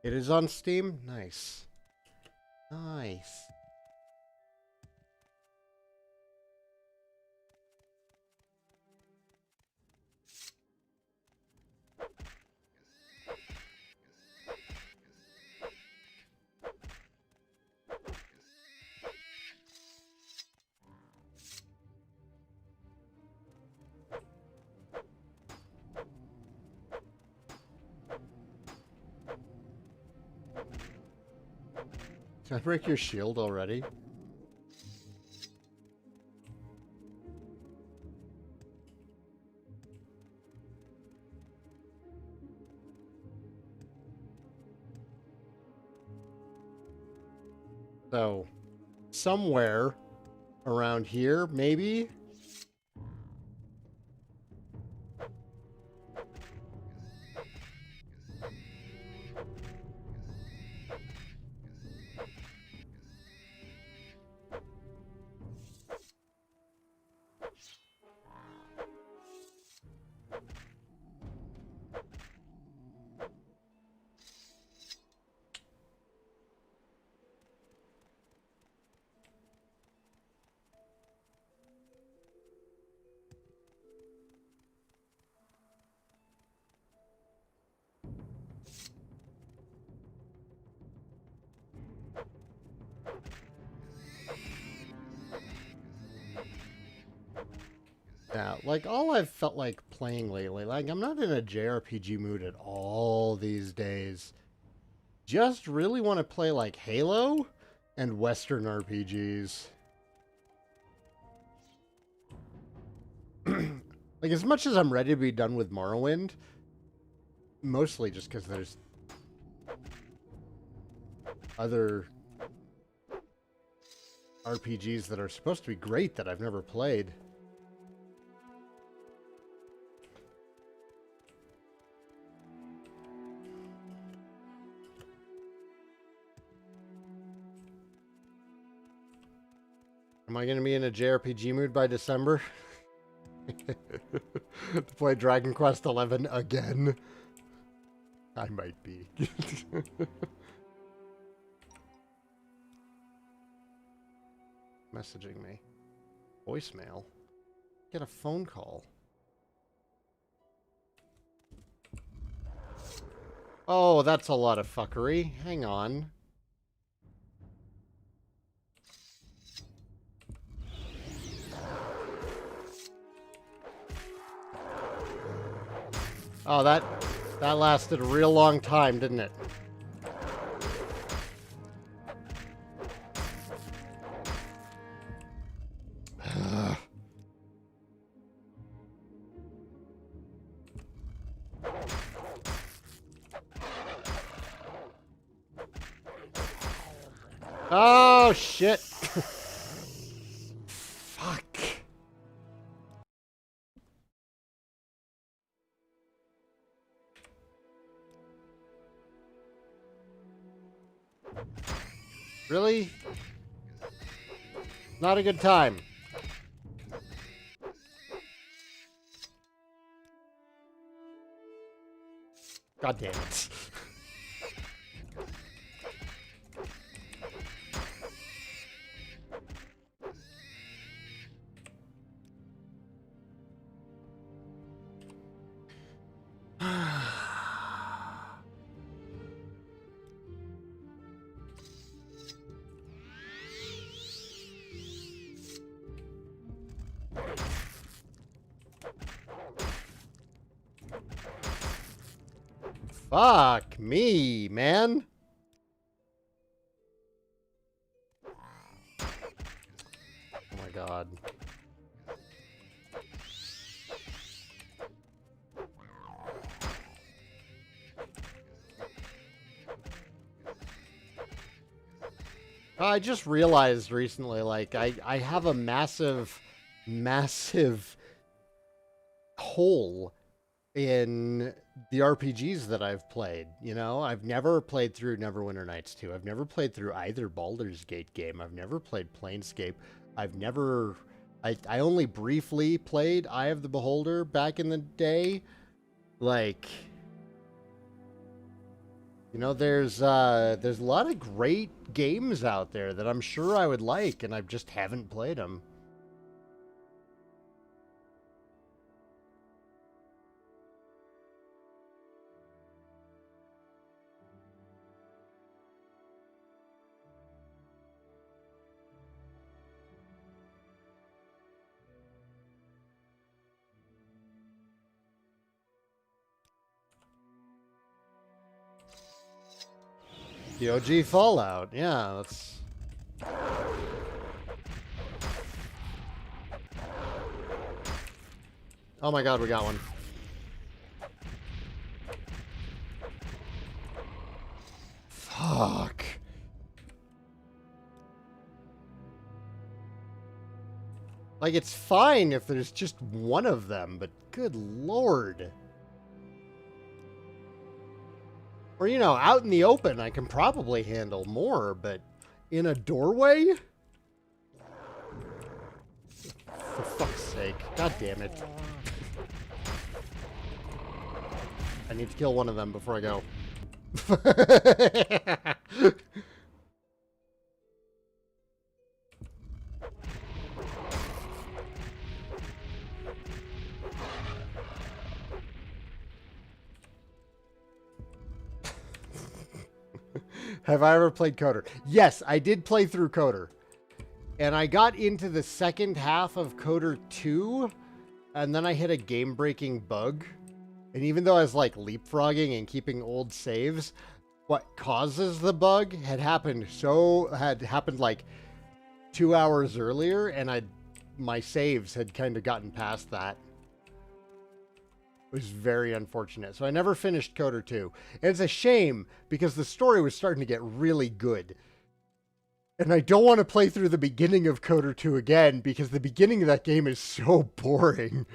It is on Steam? Nice. Nice. Did I break your shield already? So, somewhere around here, maybe? Yeah, like, all I've felt like playing lately, like, I'm not in a JRPG mood at all these days. Just really want to play, like, Halo and Western RPGs. Like, as much as I'm ready to be done with Morrowind, mostly just because there's other RPGs that are supposed to be great that I've never played. Am I going to be in a JRPG mood by December? To play Dragon Quest 11 again? I might be. messaging me? Voicemail? Get a phone call. Oh, that's a lot of fuckery. Hang on. Oh, that lasted a real long time, didn't it? Oh, shit. Fuck. Really? Not a good time. God damn it. Fuck me, man. Oh my god. I just realized recently, like, I have a massive hole in the RPGs that I've played. You know, I've never played through Neverwinter Nights 2. I've never played through either Baldur's Gate game. I've never played Planescape. I only briefly played Eye of the Beholder back in the day. Like, you know, there's a lot of great games out there that I'm sure I would like, and I just haven't played them. The OG Fallout, yeah, that's... Oh my god, we got one. Fuck. Like, it's fine if there's just one of them, but good lord. Or, you know, out in the open, I can probably handle more, but in a doorway? For fuck's sake. God damn it. I need to kill one of them before I go. Have I ever played Coder? Yes, I did play through Coder. And I got into the second half of Coder 2, and then I hit a game-breaking bug. And even though I was like leapfrogging and keeping old saves, what causes the bug had happened like 2 hours earlier, and my saves had kind of gotten past that. It was very unfortunate. So I never finished Coder 2. And it's a shame because the story was starting to get really good. And I don't want to play through the beginning of Coder 2 again because the beginning of that game is so boring.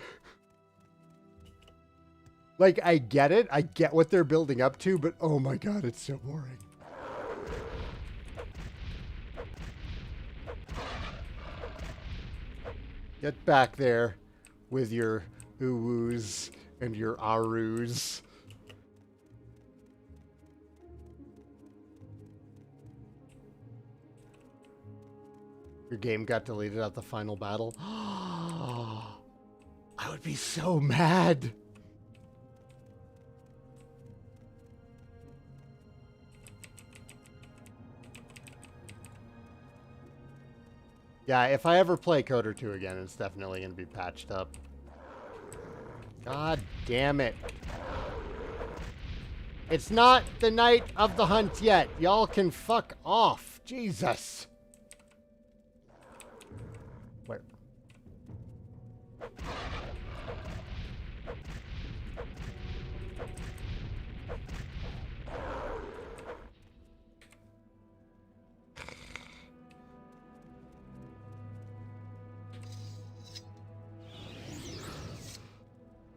Like, I get it. I get what they're building up to, but oh my god, it's so boring. Get back there with your uwus and your arus. Your game got deleted at the final battle. I would be so mad. Yeah, if I ever play Coder 2 again, it's definitely going to be patched up. God damn it. It's not the night of the hunt yet. Y'all can fuck off. Jesus. Where?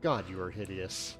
God, you are hideous.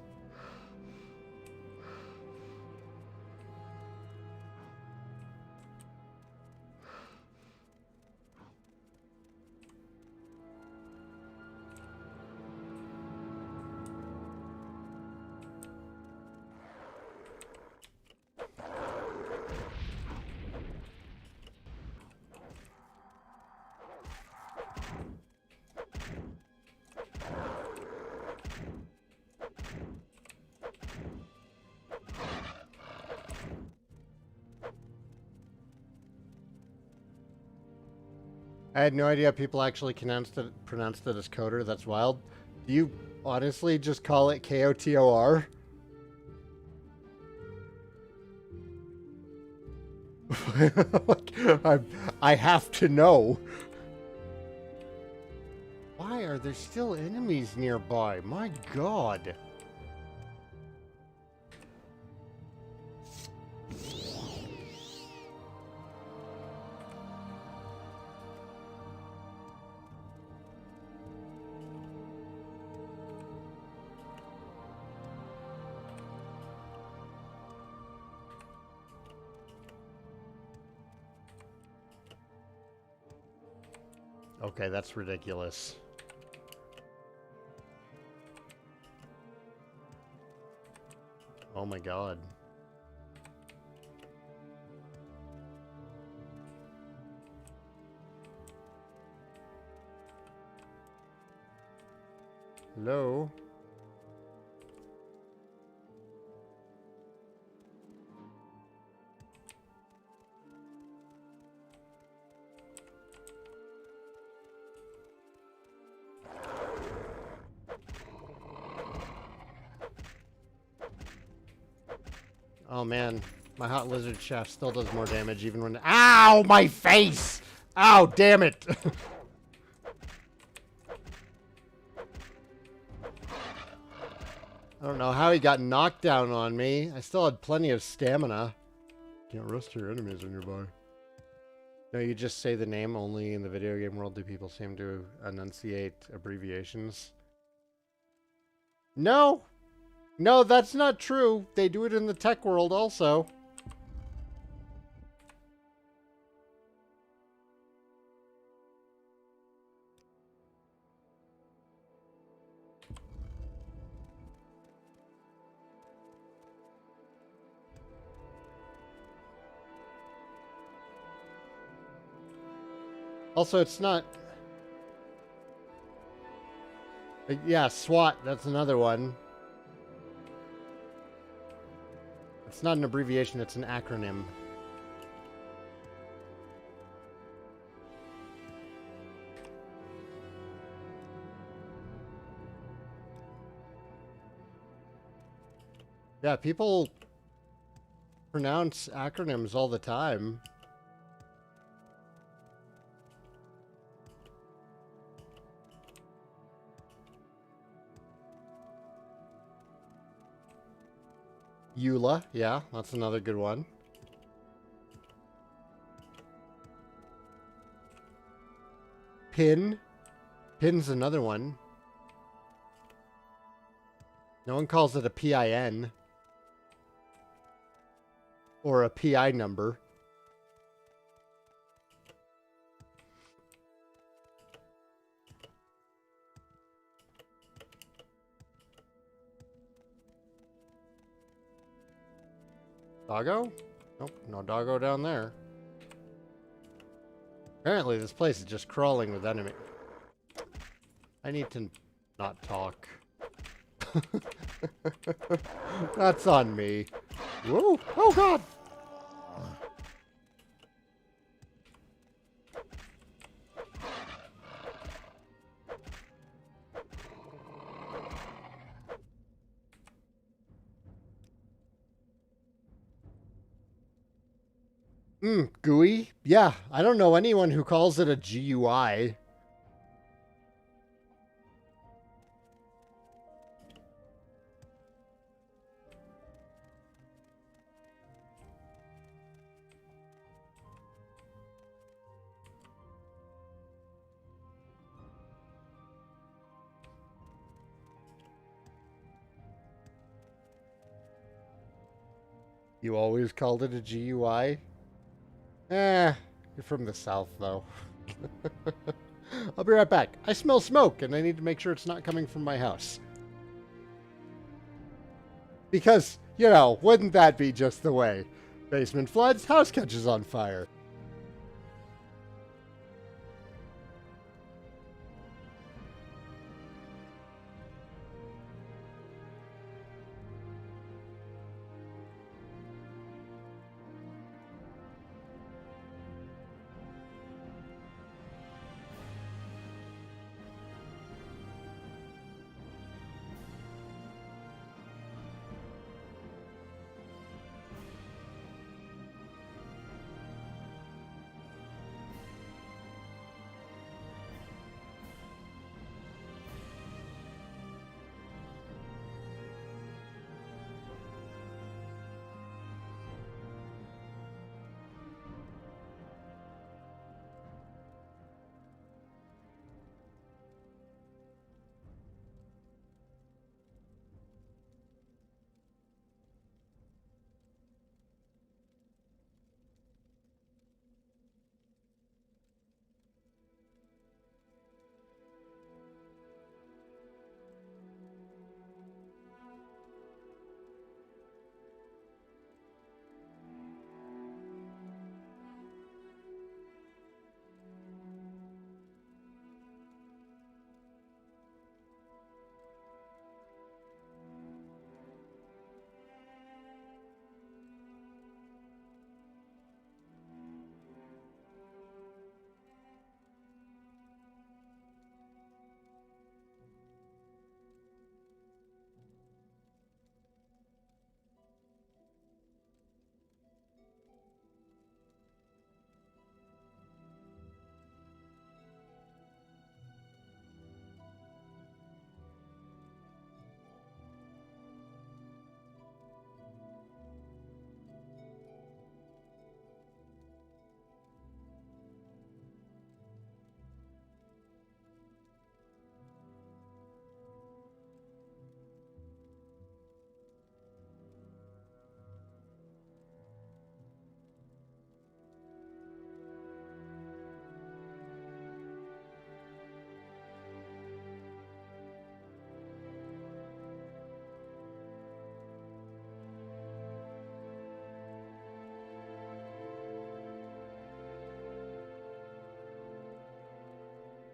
I had no idea people actually pronounced it as Coder. That's wild. Do you honestly just call it Kotor? I have to know. Why are there still enemies nearby? My God. Okay, that's ridiculous. Oh my God. Hello? Oh man, my hot lizard shaft still does more damage even when— Ow! My face! Ow, damn it! I don't know how he got knocked down on me. I still had plenty of stamina. Can't roast your enemies when you're nearby. No, you just say the name. Only in the video game world do people seem to enunciate abbreviations. No! No, that's not true. They do it in the tech world also. Also, it's not... Yeah, SWAT, that's another one. It's not an abbreviation, it's an acronym. Yeah, people pronounce acronyms all the time. EULA, yeah, that's another good one. PIN. PIN's another one. No one calls it a PIN. Or a PI number. Doggo? Nope, no doggo down there. Apparently this place is just crawling with enemy. I need to not talk. That's on me. Whoa! Oh god! GUI? Yeah, I don't know anyone who calls it a GUI. You always called it a GUI? You're from the south, though. I'll be right back. I smell smoke, and I need to make sure it's not coming from my house. Because, you know, wouldn't that be just the way? Basement floods, house catches on fire.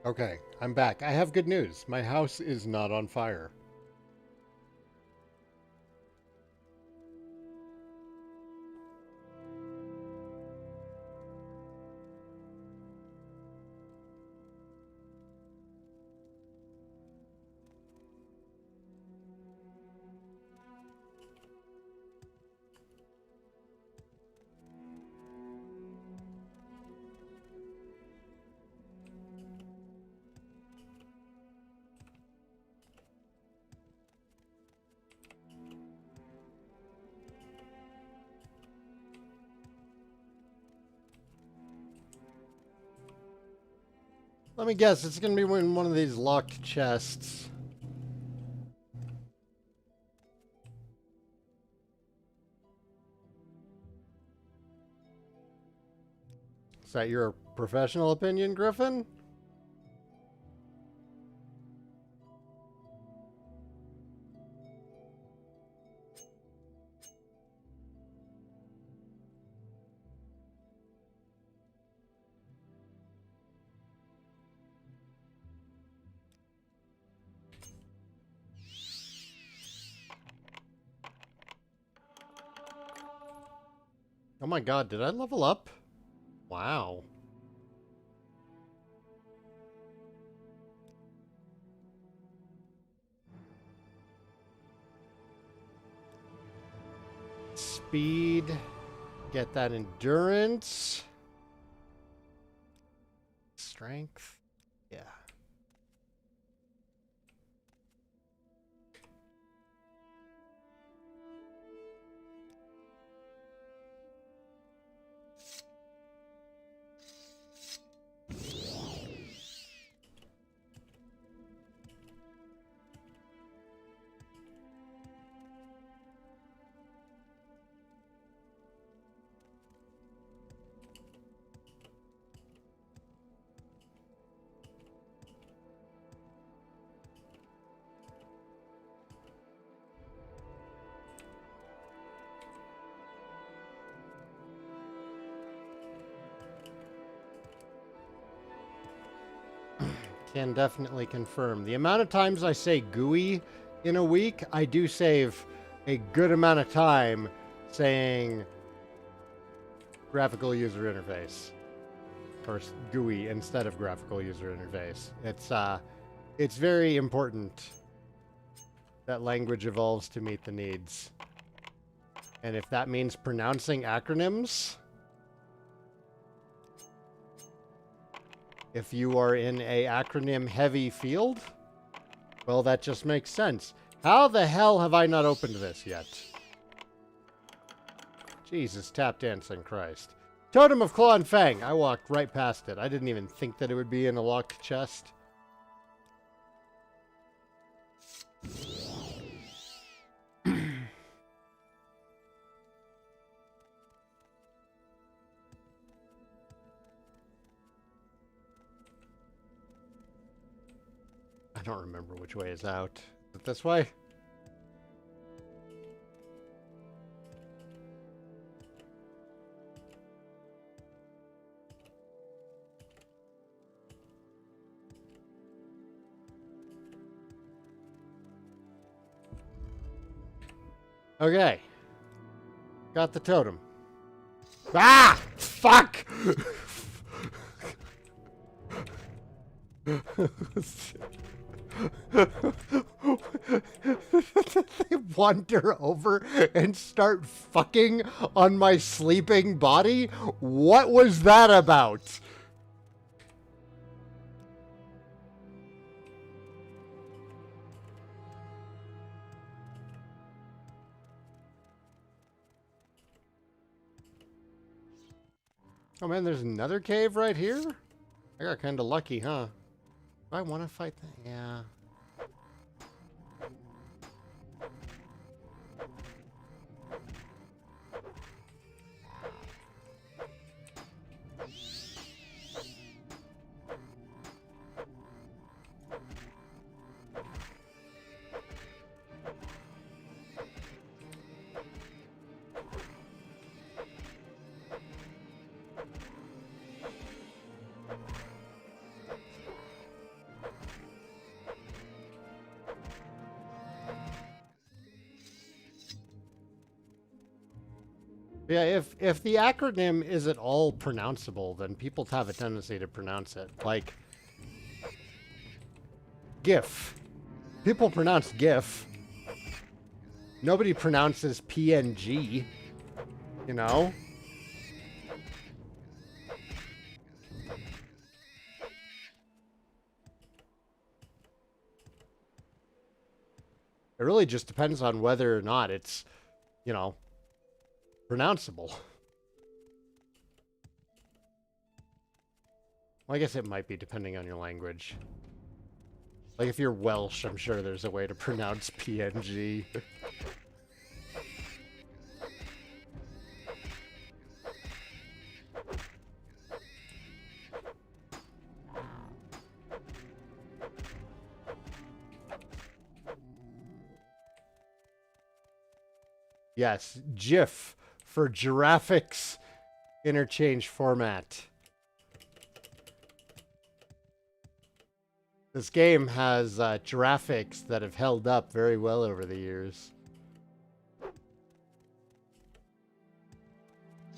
Okay, I'm back. I have good news. My house is not on fire. Let me guess, it's gonna be in one of these locked chests. Is that your professional opinion, Griffin? Oh my god, did I level up? Wow. Speed. Get that endurance. Strength. Yeah. Can definitely confirm. The amount of times I say GUI in a week, I do save a good amount of time saying graphical user interface. Or GUI instead of graphical user interface. It's very important that language evolves to meet the needs. And if that means pronouncing acronyms, if you are in a acronym heavy field, well, that just makes sense. How the hell have I not opened this yet? Jesus, tap dancing Christ. Totem of Claw and Fang. I walked right past it. I didn't even think that it would be in a locked chest. I don't remember which way is out. Is it this way? Okay. Got the totem. Ah! Fuck! They wander over and start fucking on my sleeping body? What was that about? Oh man, there's another cave right here? I got kind of lucky, huh? Do I want to fight that? Yeah. Yeah, if the acronym is at all pronounceable, then people have a tendency to pronounce it. Like, GIF. People pronounce GIF. Nobody pronounces PNG. You know? It really just depends on whether or not it's, you know, pronounceable. Well, I guess it might be depending on your language. Like if you're Welsh, I'm sure there's a way to pronounce PNG. Yes, GIF for Giraffics Interchange Format. This game has graphics that have held up very well over the years.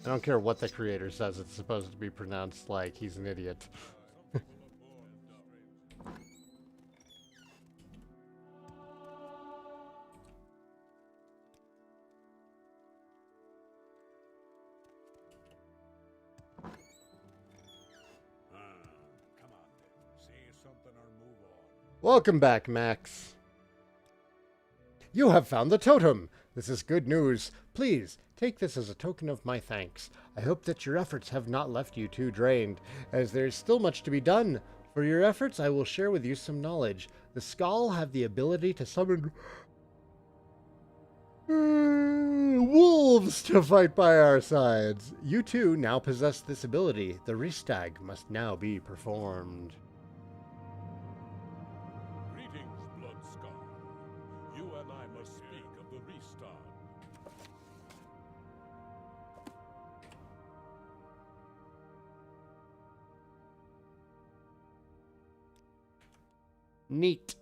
I don't care what the creator says, it's supposed to be pronounced like he's an idiot. Come on then. Say something or move on. Welcome back, Max. You have found the totem. This is good news. Please, take this as a token of my thanks. I hope that your efforts have not left you too drained, as there is still much to be done. For your efforts, I will share with you some knowledge. The Skull have the ability to summon wolves to fight by our sides. You too now possess this ability. The Ristag must now be performed. Greetings, Blood Skull. You and I must speak of the restart. Neat.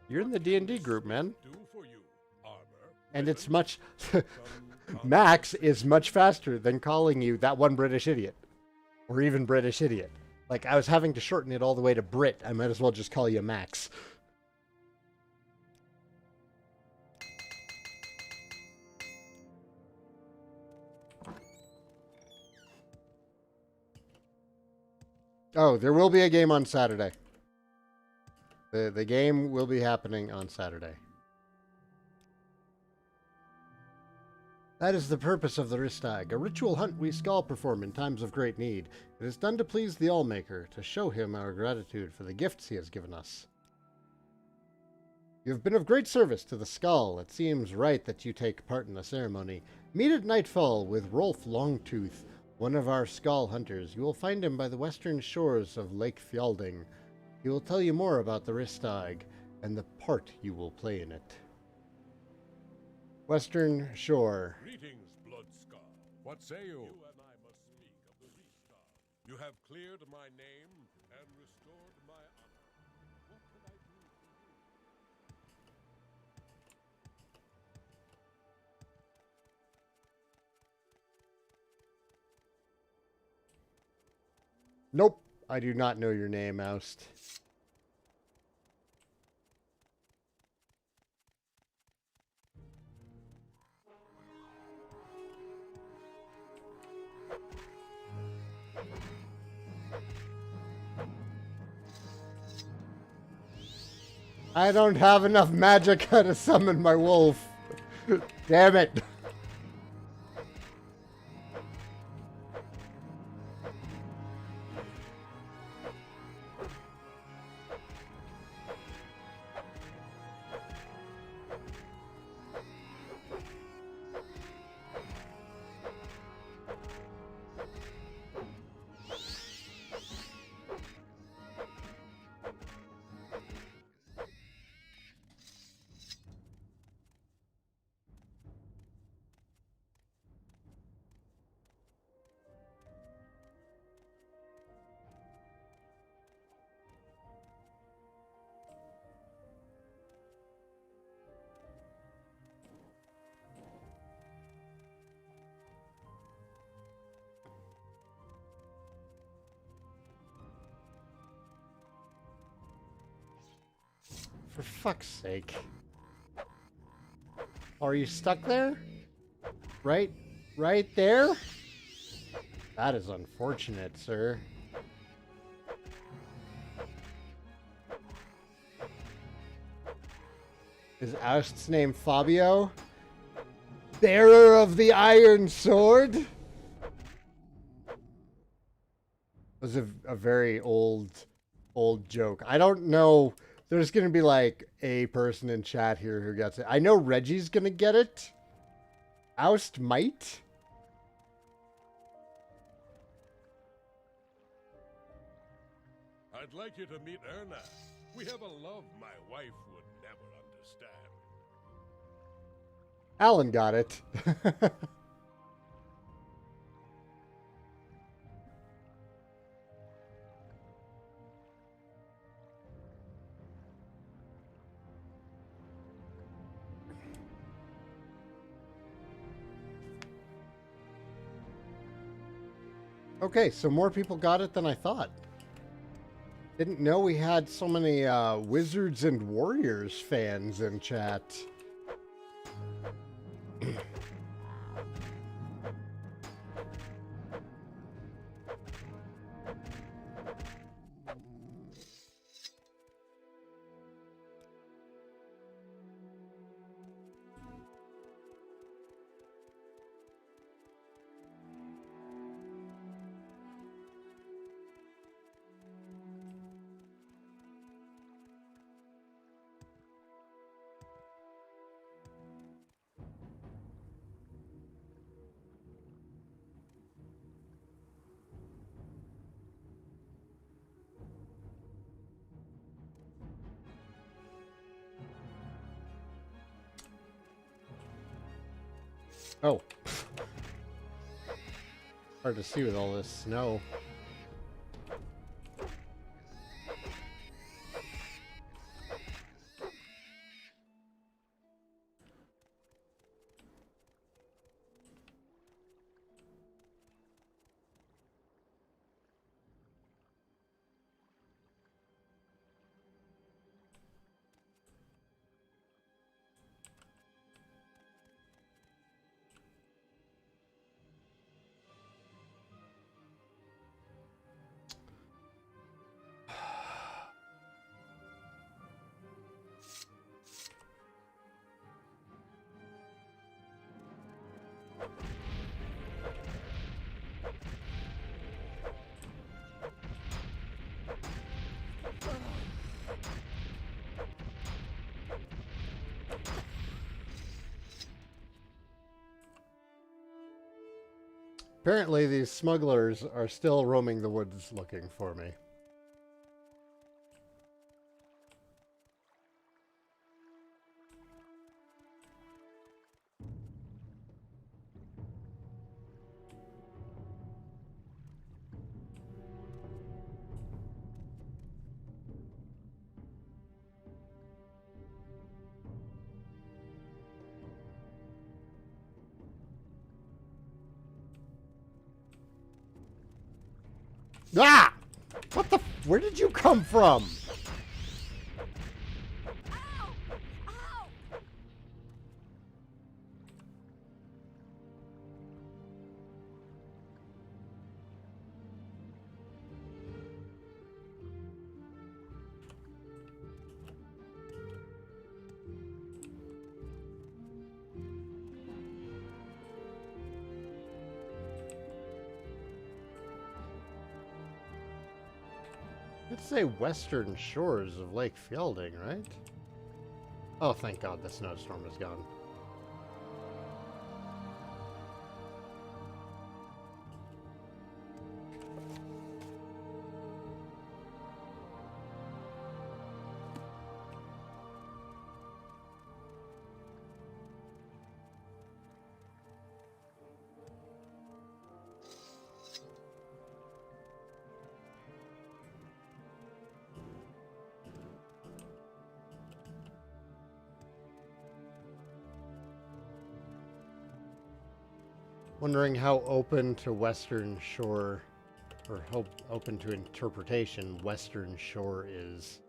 You're in the D&D group, man. Do for you, armor. And it's much... Max is much faster than calling you that one British idiot. Or even British idiot. Like, I was having to shorten it all the way to Brit. I might as well just call you Max. Oh, there will be a game on Saturday. The game will be happening on Saturday. That is the purpose of the Ristag, a ritual hunt we Skull perform in times of great need. It is done to please the Allmaker, to show him our gratitude for the gifts he has given us. You have been of great service to the Skull. It seems right that you take part in the ceremony. Meet at nightfall with Rolf Longtooth, one of our Skull hunters. You will find him by the western shores of Lake Fjalding. He will tell you more about the Ristag and the part you will play in it. Western Shore. Greetings, Blood Skull. What say you? You and I must speak of the restart. You have cleared my name and restored my honor. What can I do for you? Nope, I do not know your name, Oust. I don't have enough magicka to summon my wolf. Damn it. For fuck's sake. Are you stuck there? Right there? That is unfortunate, sir. Is Oust's name Fabio? Bearer of the Iron Sword? That was a very old joke. I don't know. There's going to be like a person in chat here who gets it. I know Reggie's going to get it. Oust might. I'd like you to meet Erna. We have a love my wife would never understand. Alan got it. Okay, so more people got it than I thought. Didn't know we had so many Wizards and Warriors fans in chat. Oh. Hard to see with all this snow. Apparently these smugglers are still roaming the woods looking for me. Ah! What the? Where did you come from? Ow! Ow! Let's say western shores of Lake Fielding, right? Oh, thank God the snowstorm is gone. Wondering how open to Western Shore, or open to interpretation, Western Shore is.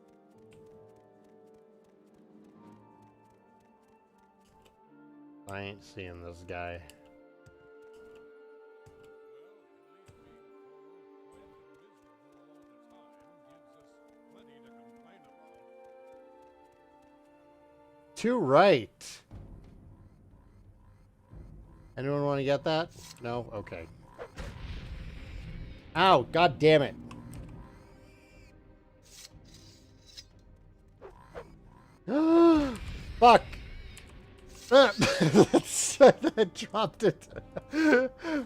I ain't seeing this guy. To right. Anyone want to get that? No? Okay. Ow, god damn it. Fuck. I dropped it.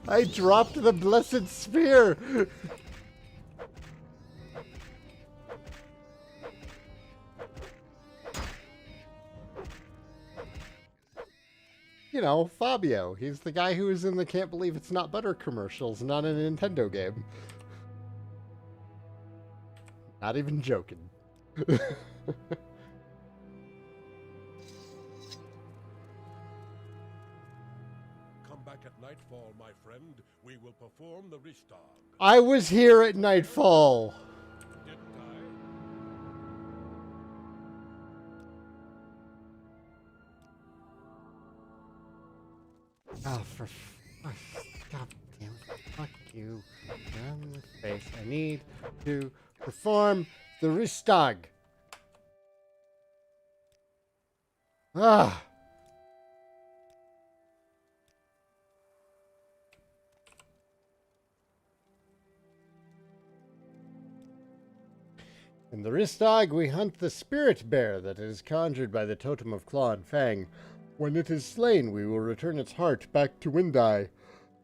I dropped the blessed spear. You know, Fabio. He's the guy who was in the Can't Believe It's Not Butter commercials, not in a Nintendo game. Not even joking. Come back at nightfall, my friend, we will perform the Rishtag. I was here at nightfall. Didn't I? Oh, God damn it. Fuck you. Down the face. I need to perform the Rishtag. Ah. In the Rishtag, we hunt the spirit bear that is conjured by the totem of Claw and Fang. When it is slain, we will return its heart back to Windeye,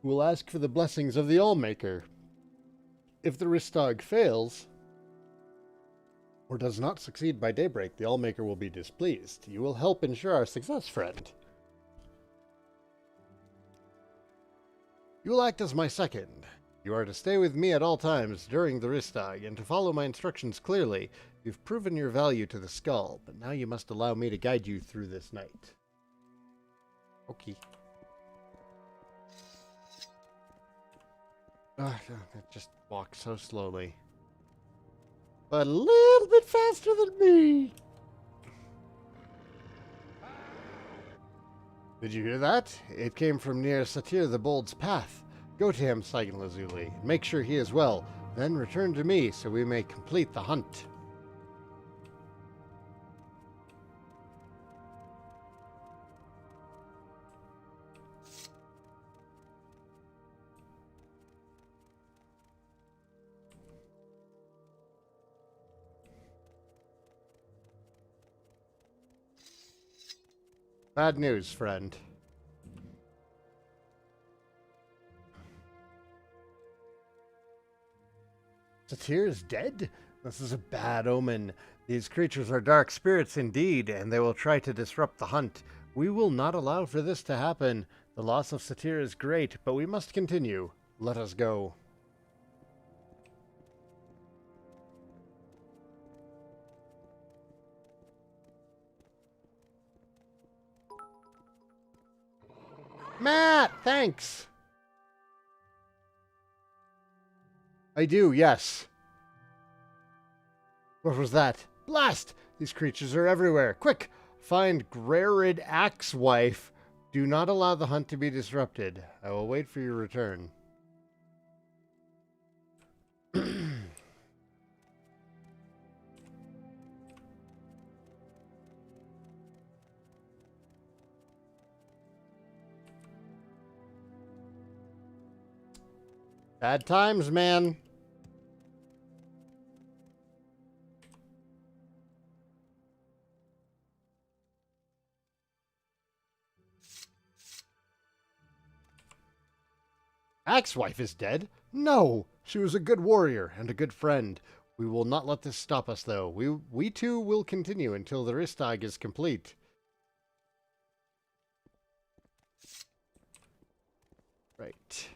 who will ask for the blessings of the Allmaker. If the Rishtag fails, or does not succeed by daybreak, the Allmaker will be displeased. You will help ensure our success, friend. You will act as my second. You are to stay with me at all times during the Rishtag, and to follow my instructions clearly. You've proven your value to the skull, but now you must allow me to guide you through this night. Okay. It just walks so slowly. But a little bit faster than me. Did you hear that? It came from near Satyr the Bold's path. Go to him, Saigan Lazuli, and make sure he is well. Then return to me so we may complete the hunt. Bad news, friend. Satyr is dead? This is a bad omen. These creatures are dark spirits indeed, and they will try to disrupt the hunt. We will not allow for this to happen. The loss of Satyr is great, but we must continue. Let us go. Matt, thanks! I do, yes. What was that? Blast! These creatures are everywhere. Quick! Find Grarid Axewife. Do not allow the hunt to be disrupted. I will wait for your return. Bad times, man. Axewife is dead? No! She was a good warrior and a good friend. We will not let this stop us, though. We too will continue until the Rishtag is complete. Right.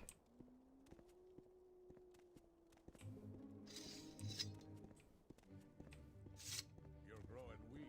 You're growing weak.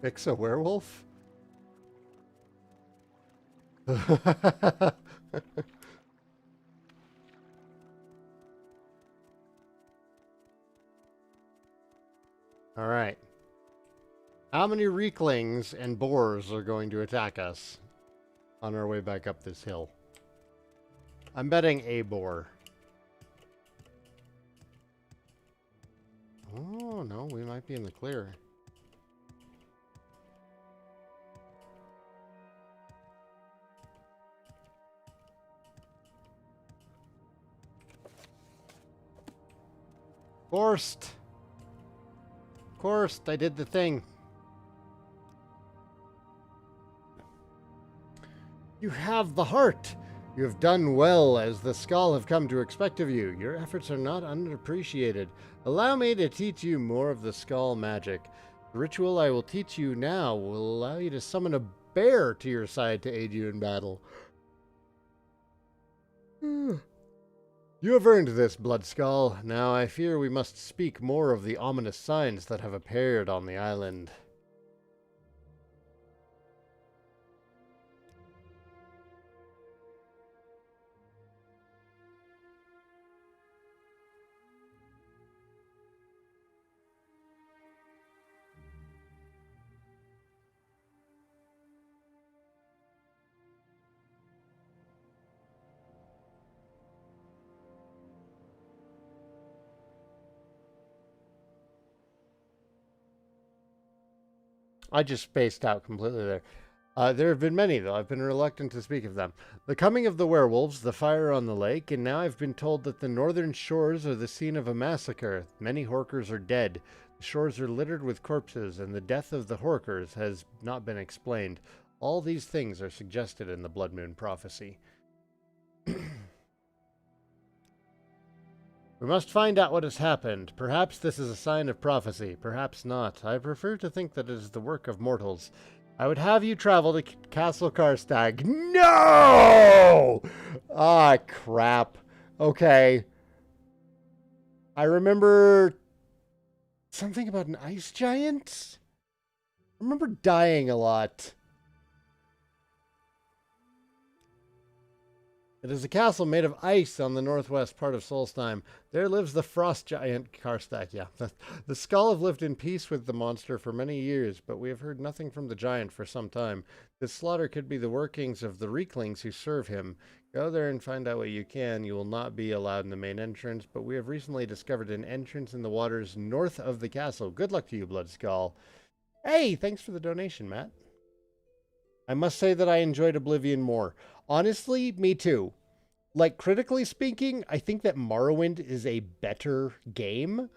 Fix a werewolf? All right. How many reeklings and boars are going to attack us on our way back up this hill? I'm betting a boar. Oh, no, we might be in the clear. Forced. Of course, I did the thing. You have the heart. You have done well, as the Skull have come to expect of you. Your efforts are not underappreciated. Allow me to teach you more of the Skull magic. The ritual I will teach you now will allow you to summon a bear to your side to aid you in battle. You have earned this, Blood Skull. Now I fear we must speak more of the ominous signs that have appeared on the island. I just spaced out completely there. There have been many, though. I've been reluctant to speak of them. The coming of the werewolves, the fire on the lake, and now I've been told that the northern shores are the scene of a massacre. Many Horkers are dead. The shores are littered with corpses, and the death of the Horkers has not been explained. All these things are suggested in the Blood Moon prophecy. We must find out what has happened. Perhaps this is a sign of prophecy. Perhaps not. I prefer to think that it is the work of mortals. I would have you travel to Castle Karstag. No! Ah, crap. Okay. I remember something about an ice giant? I remember dying a lot. It is a castle made of ice on the northwest part of Solstheim. There lives the frost giant Karstag. Yeah, the Skull have lived in peace with the monster for many years, but we have heard nothing from the giant for some time. This slaughter could be the workings of the Reeklings who serve him. Go there and find out what you can. You will not be allowed in the main entrance, but we have recently discovered an entrance in the waters north of the castle. Good luck to you, Blood Skull. Hey, thanks for the donation, Matt. I must say that I enjoyed Oblivion more. Honestly, me too. Like, critically speaking, I think that Morrowind is a better game.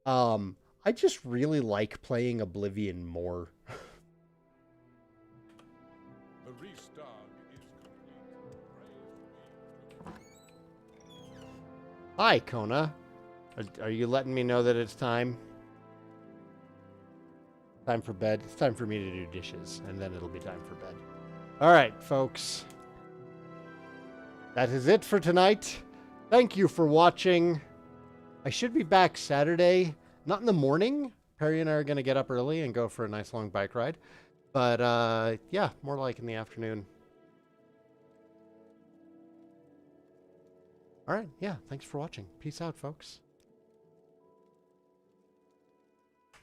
I just really like playing Oblivion more. The restart is complete. Hi, Kona. Are you letting me know that it's time? Time for bed. It's time for me to do dishes, and then it'll be time for bed. All right, folks. That is it for tonight. Thank you for watching. I should be back Saturday. Not in the morning. Perry and I are going to get up early and go for a nice long bike ride. But, yeah, more like in the afternoon. All right, yeah, thanks for watching. Peace out, folks.